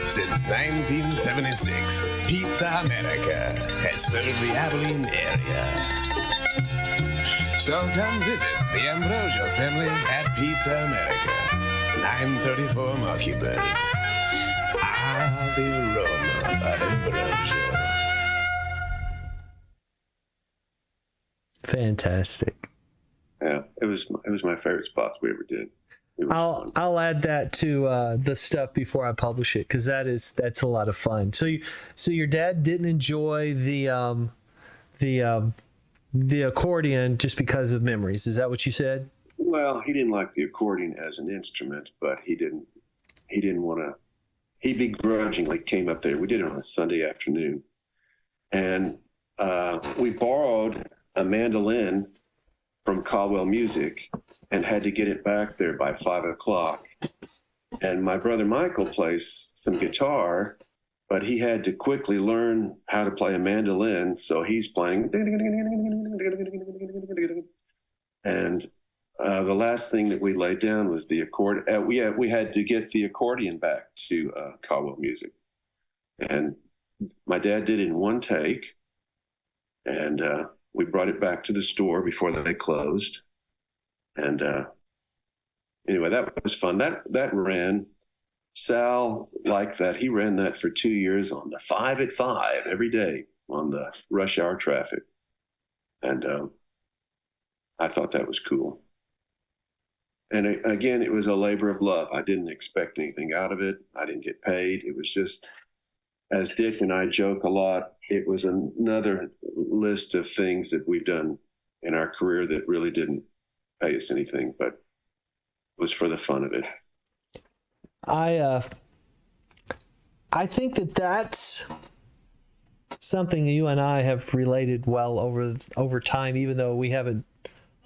Since 1976, Pizza America has served the Abilene area. So come visit the Ambrosio family at Pizza America, 934 Mockingbird. Ah, the aroma of Ambrosio. Fantastic. Yeah, it was my favorite spots we ever did. It was fun. I'll add that to the stuff before I publish it because that's a lot of fun. So your dad didn't enjoy the accordion just because of memories. Is that what you said? Well, he didn't like the accordion as an instrument, but he didn't want to. He begrudgingly came up there. We did it on a Sunday afternoon, and we borrowed a mandolin from Caldwell Music and had to get it back there by 5:00. And my brother Michael plays some guitar, but he had to quickly learn how to play a mandolin. So he's playing. And the last thing that we laid down was the accordion. We had to get the accordion back to Caldwell Music. And my dad did it in one take. And we brought it back to the store before they closed. And anyway, that was fun. That ran. Sal liked that. He ran that for 2 years on the 5 at 5 every day on the rush hour traffic. And I thought that was cool. And again, it was a labor of love. I didn't expect anything out of it. I didn't get paid. It was just, as Dick and I joke a lot, it was another list of things that we've done in our career that really didn't pay us anything, but it was for the fun of it. I think that's something you and I have related well over time, even though we haven't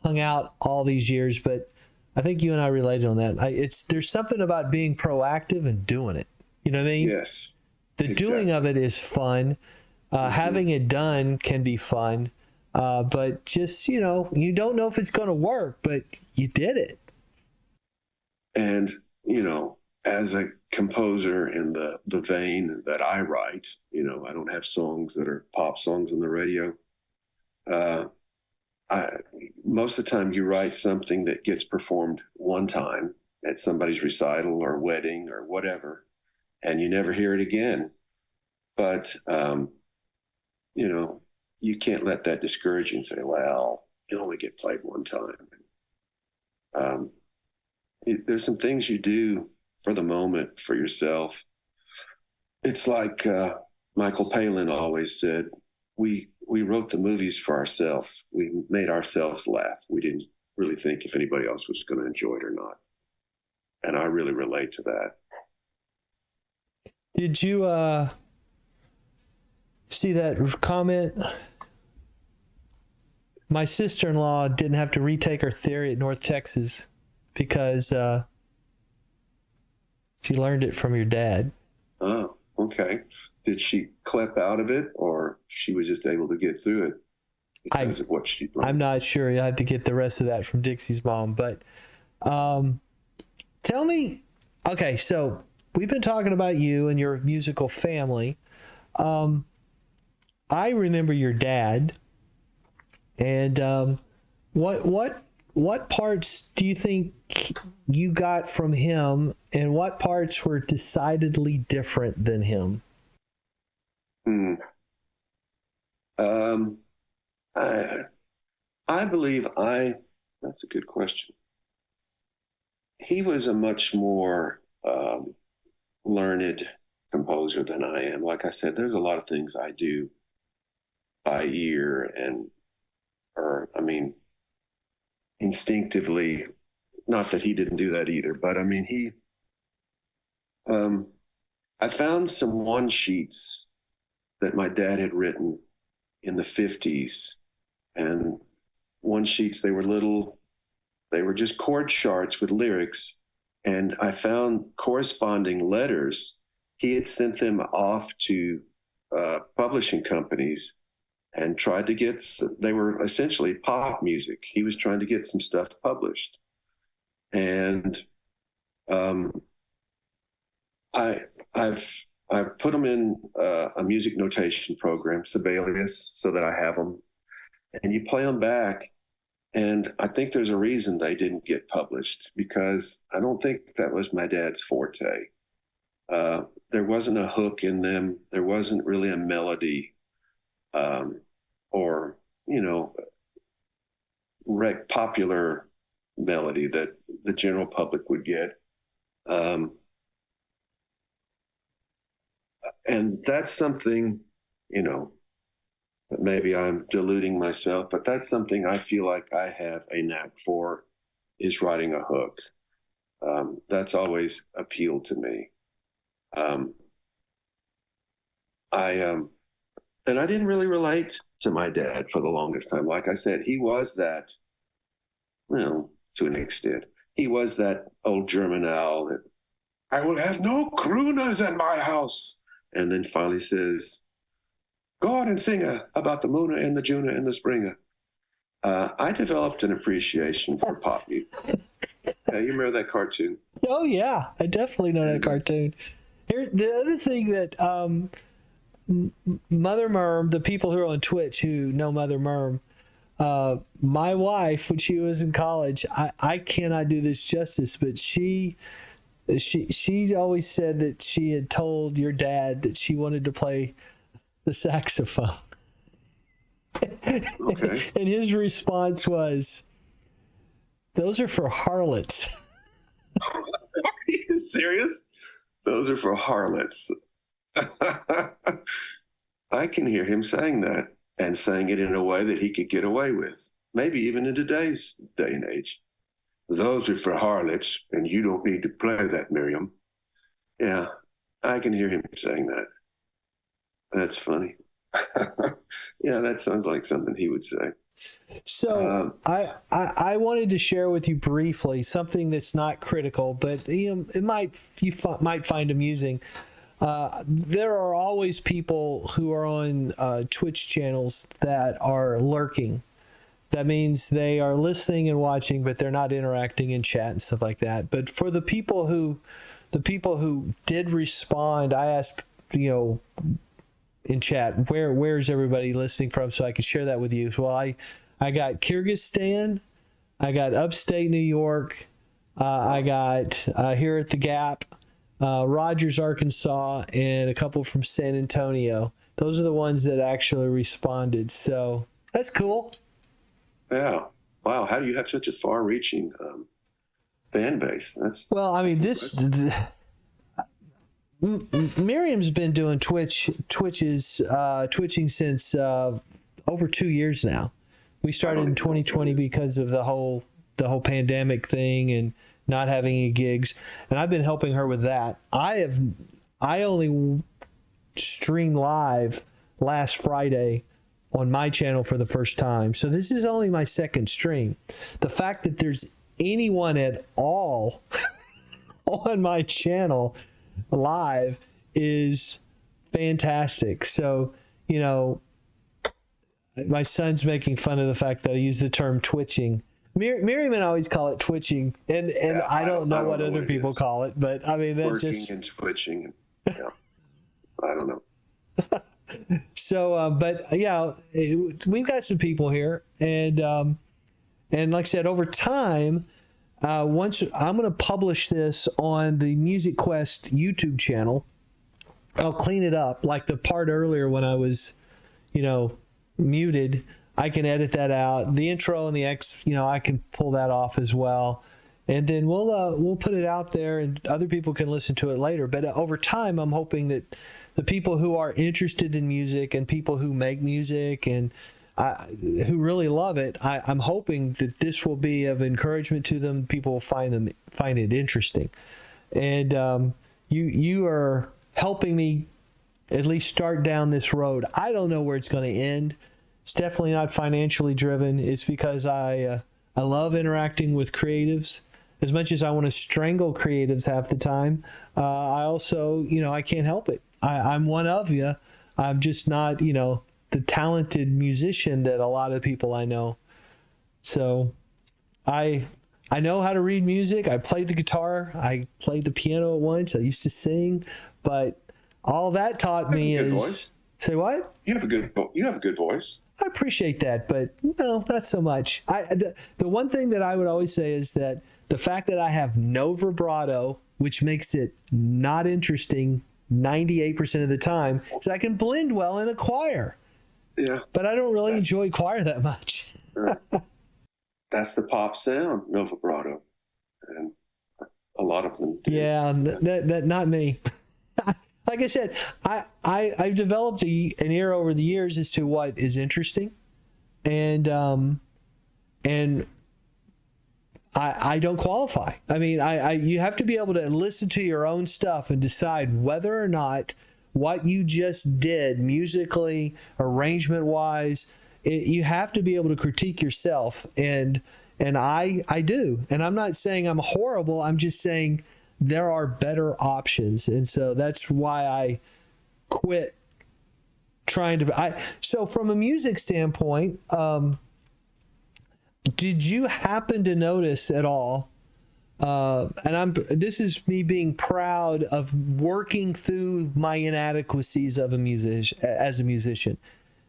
hung out all these years. But I think you and I related on that. There's something about being proactive and doing it. You know what I mean? Yes. The doing of it is fun. Having it done can be fun. But just, you don't know if it's going to work, but you did it. And, as a composer in the vein that I write, I don't have songs that are pop songs on the radio. Most of the time you write something that gets performed one time at somebody's recital or wedding or whatever, and you never hear it again. But, you can't let that discourage you and say, well, you only get played one time. There's some things you do for the moment, for yourself. It's like Michael Palin always said, we wrote the movies for ourselves. We made ourselves laugh. We didn't really think if anybody else was going to enjoy it or not. And I really relate to that. Did you see that comment? My sister-in-law didn't have to retake her theory at North Texas because she learned it from your dad. Oh, okay. Did she clip out of it, or she was just able to get through it because of what she learned? I'm not sure. You'll have to get the rest of that from Dixie's mom. But tell me, okay, so we've been talking about you and your musical family. I remember your dad, and what parts do you think you got from him, and what parts were decidedly different than him? I believe that's a good question. He was a much more learned composer than I am. Like I said, there's a lot of things I do by ear I mean, instinctively. Not that he didn't do that either, but I mean, I found some one sheets that my dad had written in the 50s. And one sheets, they were just chord charts with lyrics. And I found corresponding letters. He had sent them off to publishing companies and tried to they were essentially pop music. He was trying to get some stuff published. And I've put them in a music notation program, Sibelius, so that I have them. And you play them back, and I think there's a reason they didn't get published, because I don't think that was my dad's forte. There wasn't a hook in them. There wasn't really a melody, or popular melody that the general public would get. And that's something, maybe I'm deluding myself, but that's something I feel like I have a knack for, is writing a hook. That's always appealed to me. And I didn't really relate to my dad for the longest time. Like I said, he was that, well, to an extent, he was that old German owl that, I will have no crooners in my house. And then finally says, go on and sing about the Moona and the Juna and the Springer. I developed an appreciation for pop music. You remember that cartoon? Oh yeah, I definitely know that cartoon. Here, the other thing that Mother Merm, the people who are on Twitch who know Mother Merm, my wife, when she was in college, I cannot do this justice, but she always said that she had told your dad that she wanted to play the saxophone. Okay. And his response was, those are for harlots. Are you serious? Those are for harlots. I can hear him saying that, and saying it in a way that he could get away with, maybe even in today's day and age. Those are for harlots, and you don't need to play that, Miriam. Yeah, I can hear him saying that. That's funny. Yeah, that sounds like something he would say. So I wanted to share with you briefly something that's not critical, but you might find amusing. There are always people who are on Twitch channels that are lurking. That means they are listening and watching, but they're not interacting in chat and stuff like that. But for the people who did respond, I asked, in chat, where's everybody listening from, so I could share that with you. Well, I got Kyrgyzstan, I got upstate New York, I got here at the Gap, Rogers, Arkansas, and a couple from San Antonio. Those are the ones that actually responded. So that's cool. Yeah. Wow. How do you have such a far-reaching fan base? Well, I mean, Miriam's been doing twitching since over 2 years now. We started in 2020 because of the whole pandemic thing and not having any gigs, and I've been helping her with that. I only streamed live last Friday on my channel for the first time. So this is only my second stream. The fact that there's anyone at all on my channel live is fantastic. So, my son's making fun of the fact that I use the term twitching. Miriam and I always call it twitching, and yeah, I don't know what other people call it, but I mean, that's just and twitching. Yeah, I don't know. So, but yeah, we've got some people here, and like I said, over time, once I'm going to publish this on the Music Quest YouTube channel, I'll clean it up. Like the part earlier when I was, muted, I can edit that out. The intro and the I can pull that off as well. And then we'll put it out there, and other people can listen to it later. But over time, I'm hoping that the people who are interested in music and people who make music and who really love it, I'm hoping that this will be of encouragement to them. People will find it interesting, and you are helping me at least start down this road. I don't know where it's going to end. It's definitely not financially driven. It's because I love interacting with creatives. As much as I want to strangle creatives half the time, I also, I can't help it. I'm one of you. I'm just not, the talented musician that a lot of people I know. So I know how to read music. I played the guitar. I played the piano at once. I used to sing, but all that taught me is voice. Say what? You have a good voice. I appreciate that, but no, not so much. The one thing that I would always say is that the fact that I have no vibrato, which makes it not interesting 98% of the time, is I can blend well in a choir. Yeah. But I don't really enjoy choir that much. That's the pop sound, no vibrato. And a lot of them do. Yeah, that not me. Like I said, I've developed an ear over the years as to what is interesting, and I don't qualify. I mean, you have to be able to listen to your own stuff and decide whether or not what you just did musically, arrangement wise, you have to be able to critique yourself, and I do. And I'm not saying I'm horrible. I'm just saying there are better options, and so that's why I quit trying to. So from a music standpoint, did you happen to notice at all? And this is me being proud of working through my inadequacies of as a musician.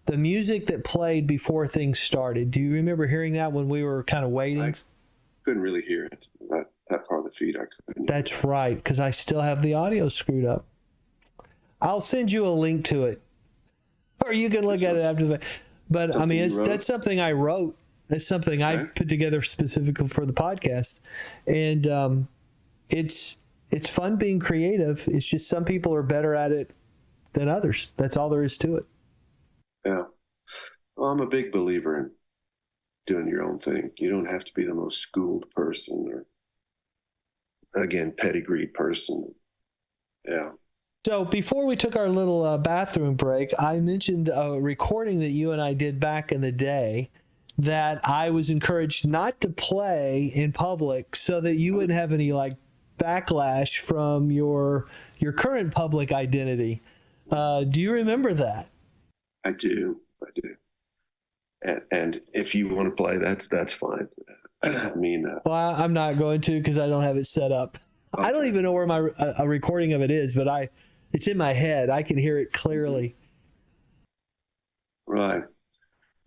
The music that played before things started. Do you remember hearing that when we were kind of waiting? I couldn't really hear it. That part of the feed I couldn't. That's right, because I still have the audio screwed up. I'll send you a link to it, or you can look at it after the. But I mean, that's something I wrote. That's something I put together specifically for the podcast, and it's fun being creative. It's just some people are better at it than others. That's all there is to it. Yeah. Well, I'm a big believer in doing your own thing. You don't have to be the most schooled person or, again, pedigreed person. Yeah. So before we took our little bathroom break, I mentioned a recording that you and I did back in the day that I was encouraged not to play in public so that you wouldn't have any backlash from your current public identity. Do you remember that? I do. And if you want to play, that's fine. I mean, well, I'm not going to because I don't have it set up. Okay. I don't even know where a recording of it is, but it's in my head. I can hear it clearly. Right.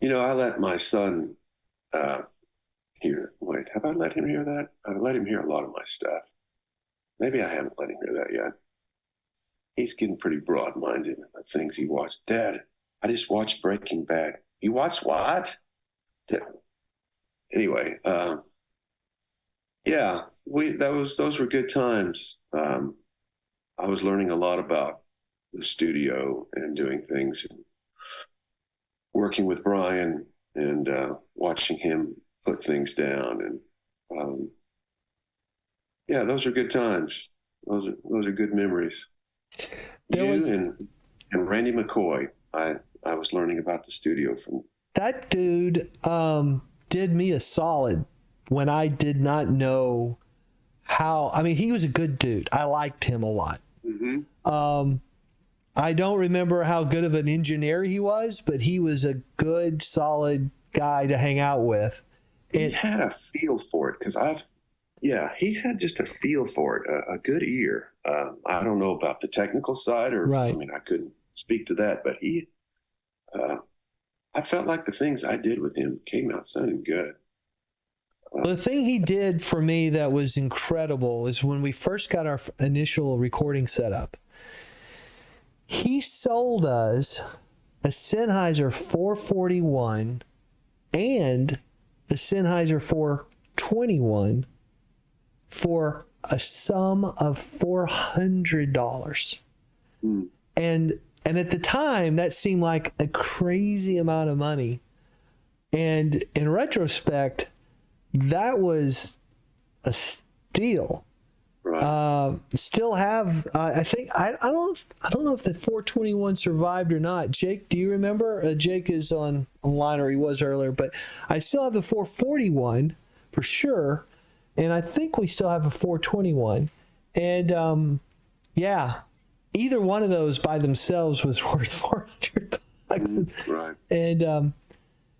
I let my son hear. Wait, have I let him hear that? I've let him hear a lot of my stuff. Maybe I haven't let him hear that yet. He's getting pretty broad-minded about things he watched. Dad, I just watched Breaking Bad. You watched what? Anyway, yeah, those were good times. I was learning a lot about the studio and doing things, and working with Brian and watching him put things down, and yeah, those are good times. Those are good memories. And Randy McCoy. I was learning about the studio from that dude. Did me a solid when I did not know how. I mean, he was a good dude. I liked him a lot. Mm-hmm. I don't remember how good of an engineer he was, but he was a good, solid guy to hang out with. He had a feel for it because he had just a feel for it, a good ear. I don't know about the technical side, I mean, I couldn't speak to that, but I felt like the things I did with him came out sounding good. The thing he did for me that was incredible is when we first got our initial recording set up, he sold us a Sennheiser 441 and the Sennheiser 421 for a sum of $400. And at the time, that seemed like a crazy amount of money. And in retrospect, that was a steal. Right. Still have, I think, I don't know if the 421 survived or not. Jake, do you remember? Jake is online, or he was earlier, but I still have the 441 for sure. And I think we still have a 421. And yeah, either one of those by themselves was worth $400. Right. And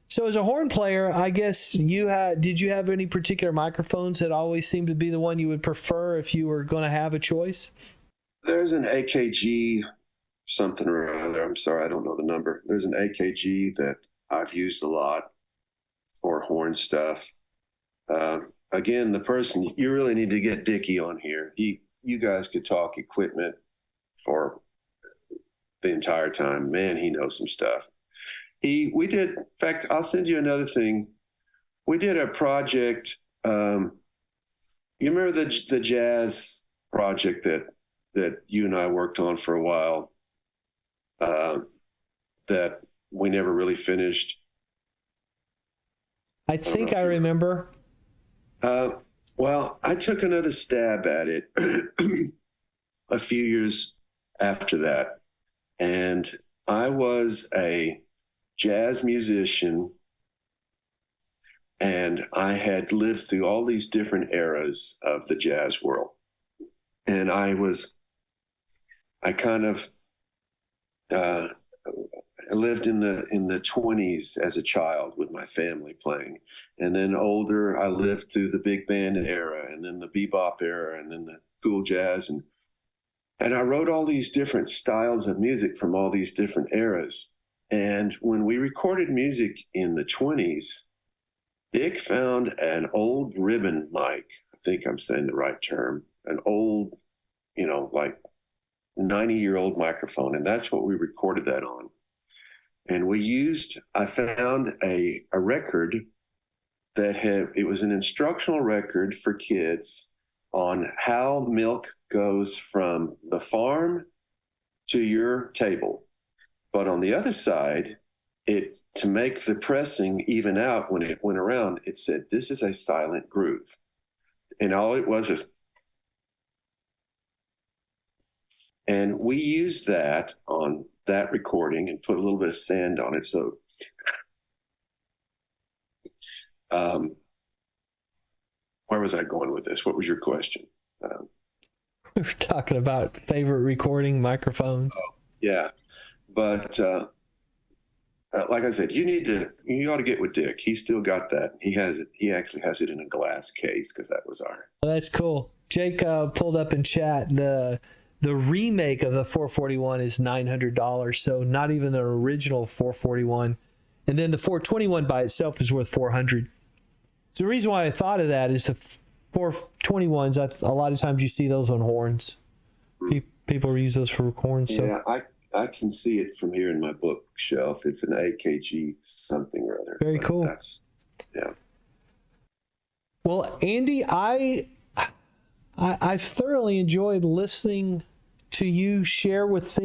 so as a horn player, I guess did you have any particular microphones that always seemed to be the one you would prefer if you were going to have a choice? There's an AKG something or other. I'm sorry, I don't know the number. There's an AKG that I've used a lot for horn stuff. Again, the person, you really need to get Dickie on here. You guys could talk equipment for the entire time. Man, he knows some stuff. We did, in fact, I'll send you another thing. We did a project. You remember the jazz project that you and I worked on for a while, that we never really finished? I think I remember. Well, I took another stab at it a few years after that. And I was a jazz musician, and I had lived through all these different eras of the jazz world. And I kind of lived in the 20s as a child with my family playing. And then older, I lived through the big band era, and then the bebop era, and then the cool jazz. And I wrote all these different styles of music from all these different eras. And when we recorded music in the 20s, Dick found an old ribbon mic. I think I'm saying the right term. An old, like 90-year-old microphone. And that's what we recorded that on. And I found a record it was an instructional record for kids on how milk goes from the farm to your table. But on the other side, to make the pressing even out when it went around, it said, "This is a silent groove." And all it was is, and we used that on that recording and put a little bit of sand on it. So, where was I going with this? What was your question? We were talking about favorite recording microphones. Yeah. But like I said, you ought to get with Dick. He's still got that. He actually has it in a glass case, because that was our. Oh, that's cool. Jake pulled up in chat the remake of the 441 is $900, so not even the original 441. And then the 421 by itself is worth $400. So the reason why I thought of that is the 421s. A lot of times you see those on horns. People use those for horns. So. Yeah, I can see it from here in my bookshelf. It's an AKG something or other. Very cool. Yeah. Well, Andy, I thoroughly enjoyed listening to you share with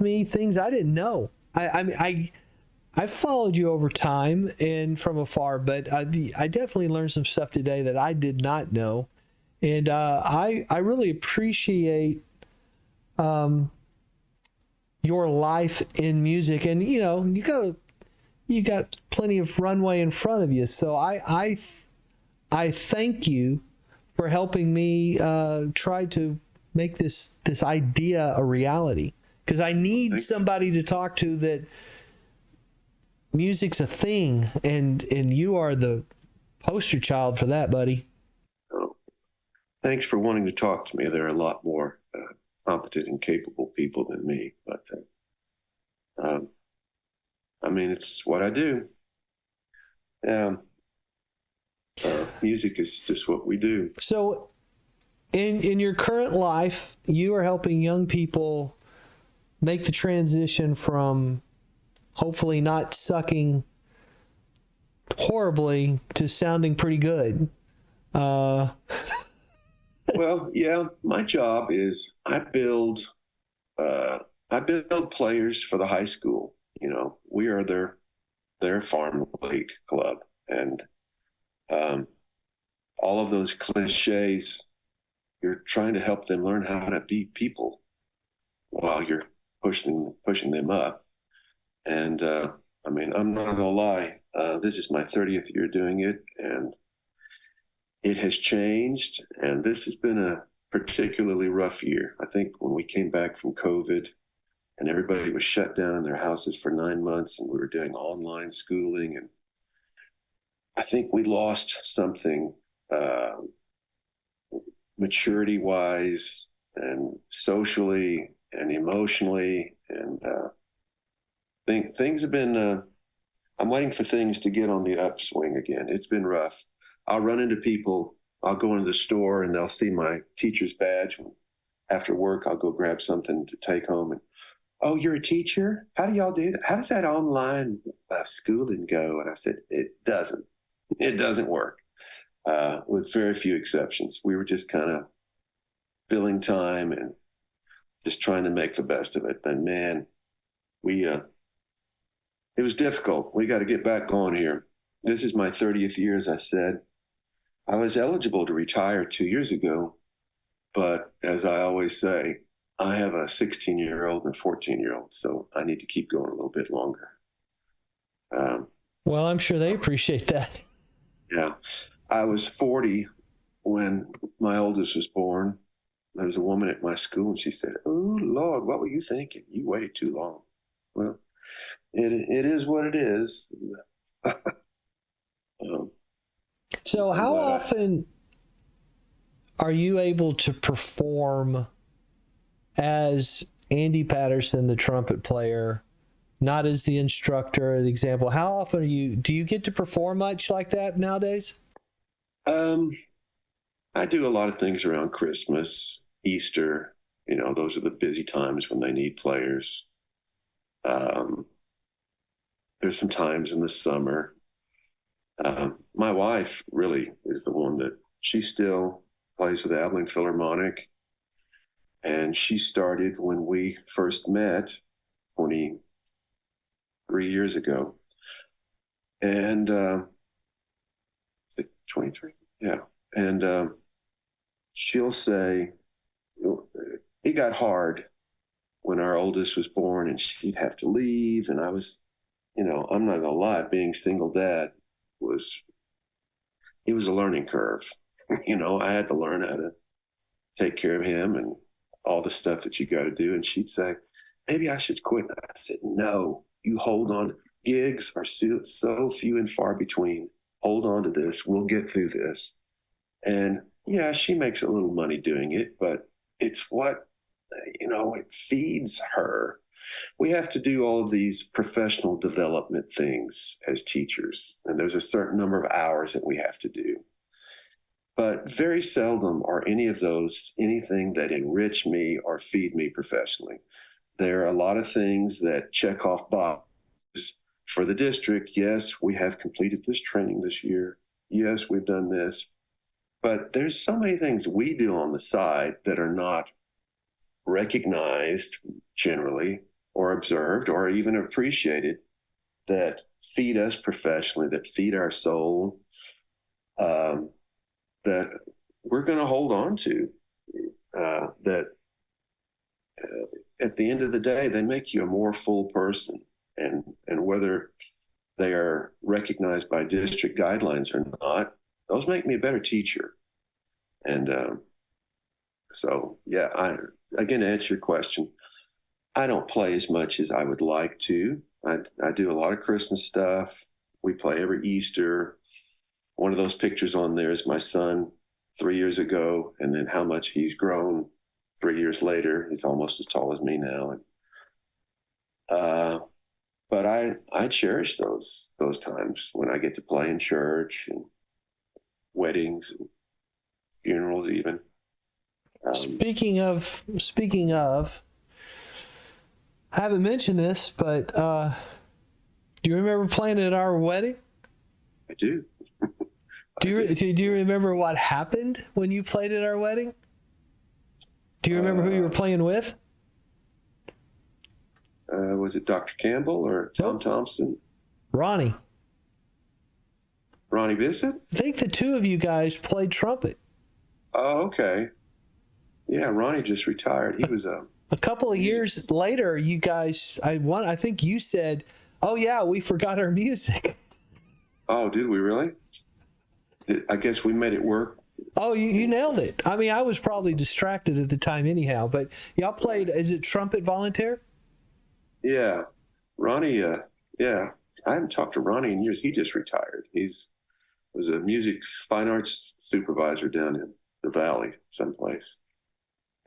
me things I didn't know. I followed you over time and from afar, but I definitely learned some stuff today that I did not know, and I really appreciate your life in music. And you got plenty of runway in front of you, so I thank you for helping me try to make this idea a reality, because I need somebody to talk to that music's a thing, and you are the poster child for that, buddy. Oh, thanks for wanting to talk to me. There are a lot more competent and capable people than me, but it's what I do. Music is just what we do. So in your current life, you are helping young people make the transition from hopefully not sucking horribly to sounding pretty good. Well, yeah, my job is I build players for the high school. You know, we are their farm league club, and um, all of those cliches. You're trying to help them learn how to be people while you're pushing them up. And I mean, I'm not gonna lie. This is my 30th year doing it, and it has changed. And this has been a particularly rough year. I think when we came back from COVID and everybody was shut down in their houses for 9 months, and we were doing online schooling, and I think we lost something maturity wise and socially and emotionally, and things have been. I'm waiting for things to get on the upswing again. It's been rough. I'll run into people. I'll go into the store and they'll see my teacher's badge. After work, I'll go grab something to take home. And oh, you're a teacher? How do y'all do that? How does that online schooling go? And I said, it doesn't. It doesn't work. With very few exceptions. We were just kind of filling time and just trying to make the best of it. And man, it was difficult. We got to get back on here. This is my 30th year, as I said. I was eligible to retire 2 years ago, but as I always say, I have a 16-year-old and a 14-year-old, so I need to keep going a little bit longer. Well, I'm sure they appreciate that. Yeah. I was 40 when my oldest was born. There was a woman at my school, and she said, "Oh, Lord, what were you thinking? You waited too long." Well, it is what it is. So how often are you able to perform as Andy Patterson, the trumpet player, not as the instructor or the example? How often do you get to perform much like that nowadays? I do a lot of things around Christmas, Easter. You know, those are the busy times when they need players. There's some times in the summer. My wife really is the one that she still plays with the Abilene Philharmonic. And she started when we first met 23 years ago. And 23? Yeah. And she'll say, it got hard when our oldest was born and she'd have to leave. And I was, I'm not going to lie, being single dad it was a learning curve. I had to learn how to take care of him and all the stuff that you got to do. And she'd say, maybe I should quit. I said, no, you hold on. Gigs are so few and far between. Hold on to this. We'll get through this. And yeah, she makes a little money doing it, but it's what, it feeds her. We have to do all of these professional development things as teachers, and there's a certain number of hours that we have to do. But very seldom are any of those anything that enrich me or feed me professionally. There are a lot of things that check off boxes for the district. Yes, we have completed this training this year. Yes, we've done this. But there's so many things we do on the side that are not recognized generally or observed or even appreciated that feed us professionally, that feed our soul, that we're going to hold on to, that at the end of the day, they make you a more full person. And whether they are recognized by district guidelines or not, those make me a better teacher. And so, yeah, again, to answer your question, I don't play as much as I would like to. I do a lot of Christmas stuff. We play every Easter. One of those pictures on there is my son 3 years ago, and then how much he's grown 3 years later. He's almost as tall as me now. And, but I cherish those times when I get to play in church and weddings and funerals even. Speaking of, I haven't mentioned this, but do you remember playing at our wedding? I do. Do you remember what happened when you played at our wedding? Do you remember who you were playing with? Was it Dr. Campbell or Tom Thompson? Ronnie. Ronnie Bissett? I think the two of you guys played trumpet. Oh, okay. Yeah, Ronnie just retired. He was a couple of years later. You guys, I think you said, "Oh yeah, we forgot our music." Oh, did we really? I guess we made it work. Oh, you nailed it. I mean, I was probably distracted at the time anyhow, but y'all played. Is it trumpet volunteer? Yeah, Ronnie. Yeah, I haven't talked to Ronnie in years. He just retired. Was a music fine arts supervisor down in the Valley someplace.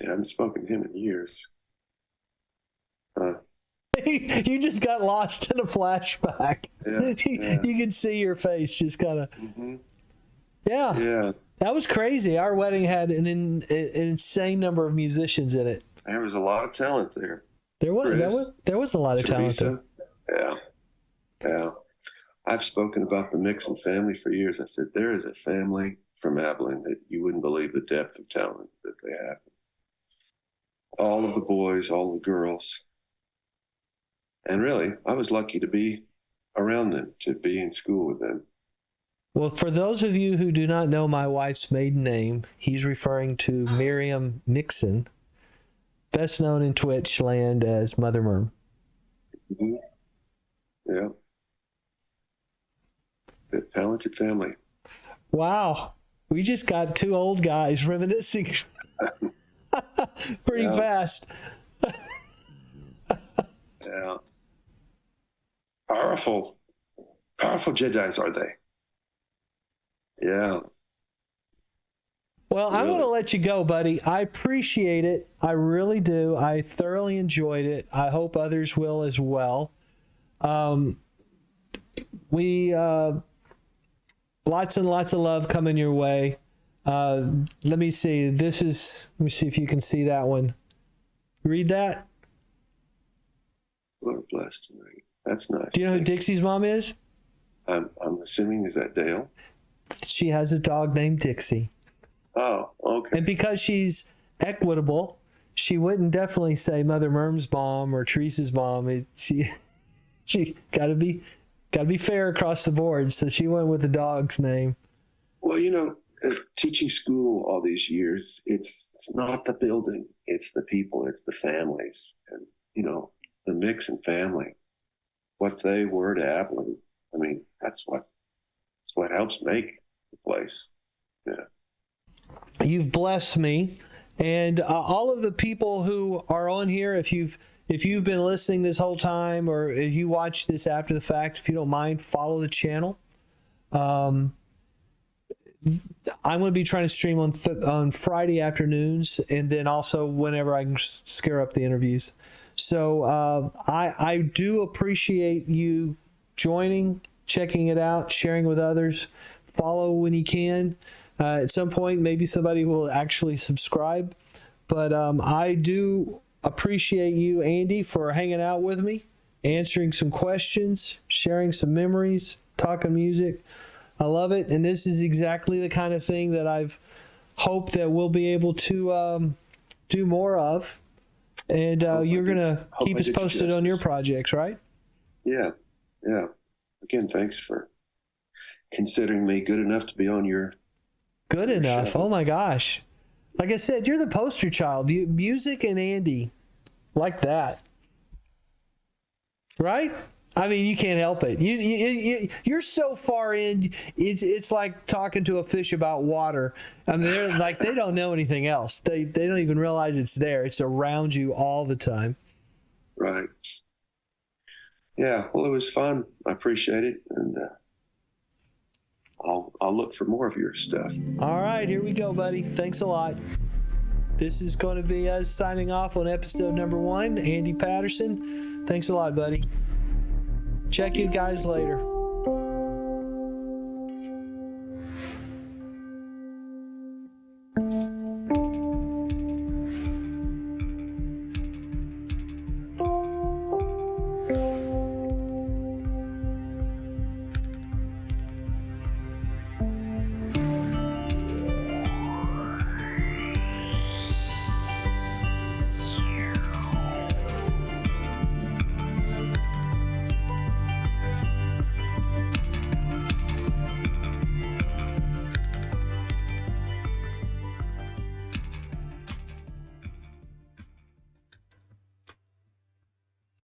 Yeah, I haven't spoken to him in years. You just got lost in a flashback. Yeah. You could see your face just kind of. Mm-hmm. Yeah. Yeah. That was crazy. Our wedding had an insane number of musicians in it. There was a lot of talent there. There was a lot of talent there. Yeah. I've spoken about the Mixon family for years. I said, there is a family from Abilene that you wouldn't believe the depth of talent that they have. All of the boys, all the girls. And really, I was lucky to be around them, to be in school with them. Well, for those of you who do not know my wife's maiden name, he's referring to Miriam Nixon, best known in Twitch land as Mother Merm. Mm-hmm. Yeah. The talented family. Wow. We just got two old guys reminiscing pretty fast. Yeah. Powerful Jedis, are they? Yeah. Well, really? I'm going to let you go, buddy. I appreciate it. I really do. I thoroughly enjoyed it. I hope others will as well. Lots and lots of love coming your way. Let me see. Let me see if you can see that one. Read that. Lord bless tonight. That's nice. Do you know who Dixie's mom is? I'm assuming, is that Dale? She has a dog named Dixie. Oh, okay. And because she's equitable, she wouldn't definitely say Mother Merm's mom or Teresa's mom. She got to be fair across the board, so she went with the dog's name. Well, teaching school all these years, it's not the building, it's the people, it's the families, and the Mixon family, what they were to Abilene. I mean, that's what helps make the place. Yeah. You've blessed me, and all of the people who are on here. If you've been listening this whole time, or if you watch this after the fact, if you don't mind, follow the channel. I'm going to be trying to stream on Friday afternoons, and then also whenever I can scare up the interviews. So I do appreciate you joining, checking it out, sharing with others. Follow when you can. At some point, maybe somebody will actually subscribe. But I do appreciate you, Andy, for hanging out with me, answering some questions, sharing some memories, talking music. I love it. And this is exactly the kind of thing that I've hoped that we'll be able to do more of. And you're going to keep us posted on your projects, right? Yeah. Yeah. Again, thanks for considering me good enough to be on your Good enough. show. Oh my gosh. Like I said, you're the poster child. Music and Andy. Like that. Right? I mean, you can't help it. You're so far in. It's like talking to a fish about water. I mean, they're like, they don't know anything else. They don't even realize it's there. It's around you all the time. Right. Yeah. Well, it was fun. I appreciate it, and I'll look for more of your stuff. All right, here we go, buddy. Thanks a lot. This is going to be us signing off on episode number 1. Andy Patterson. Thanks a lot, buddy. Check you guys later.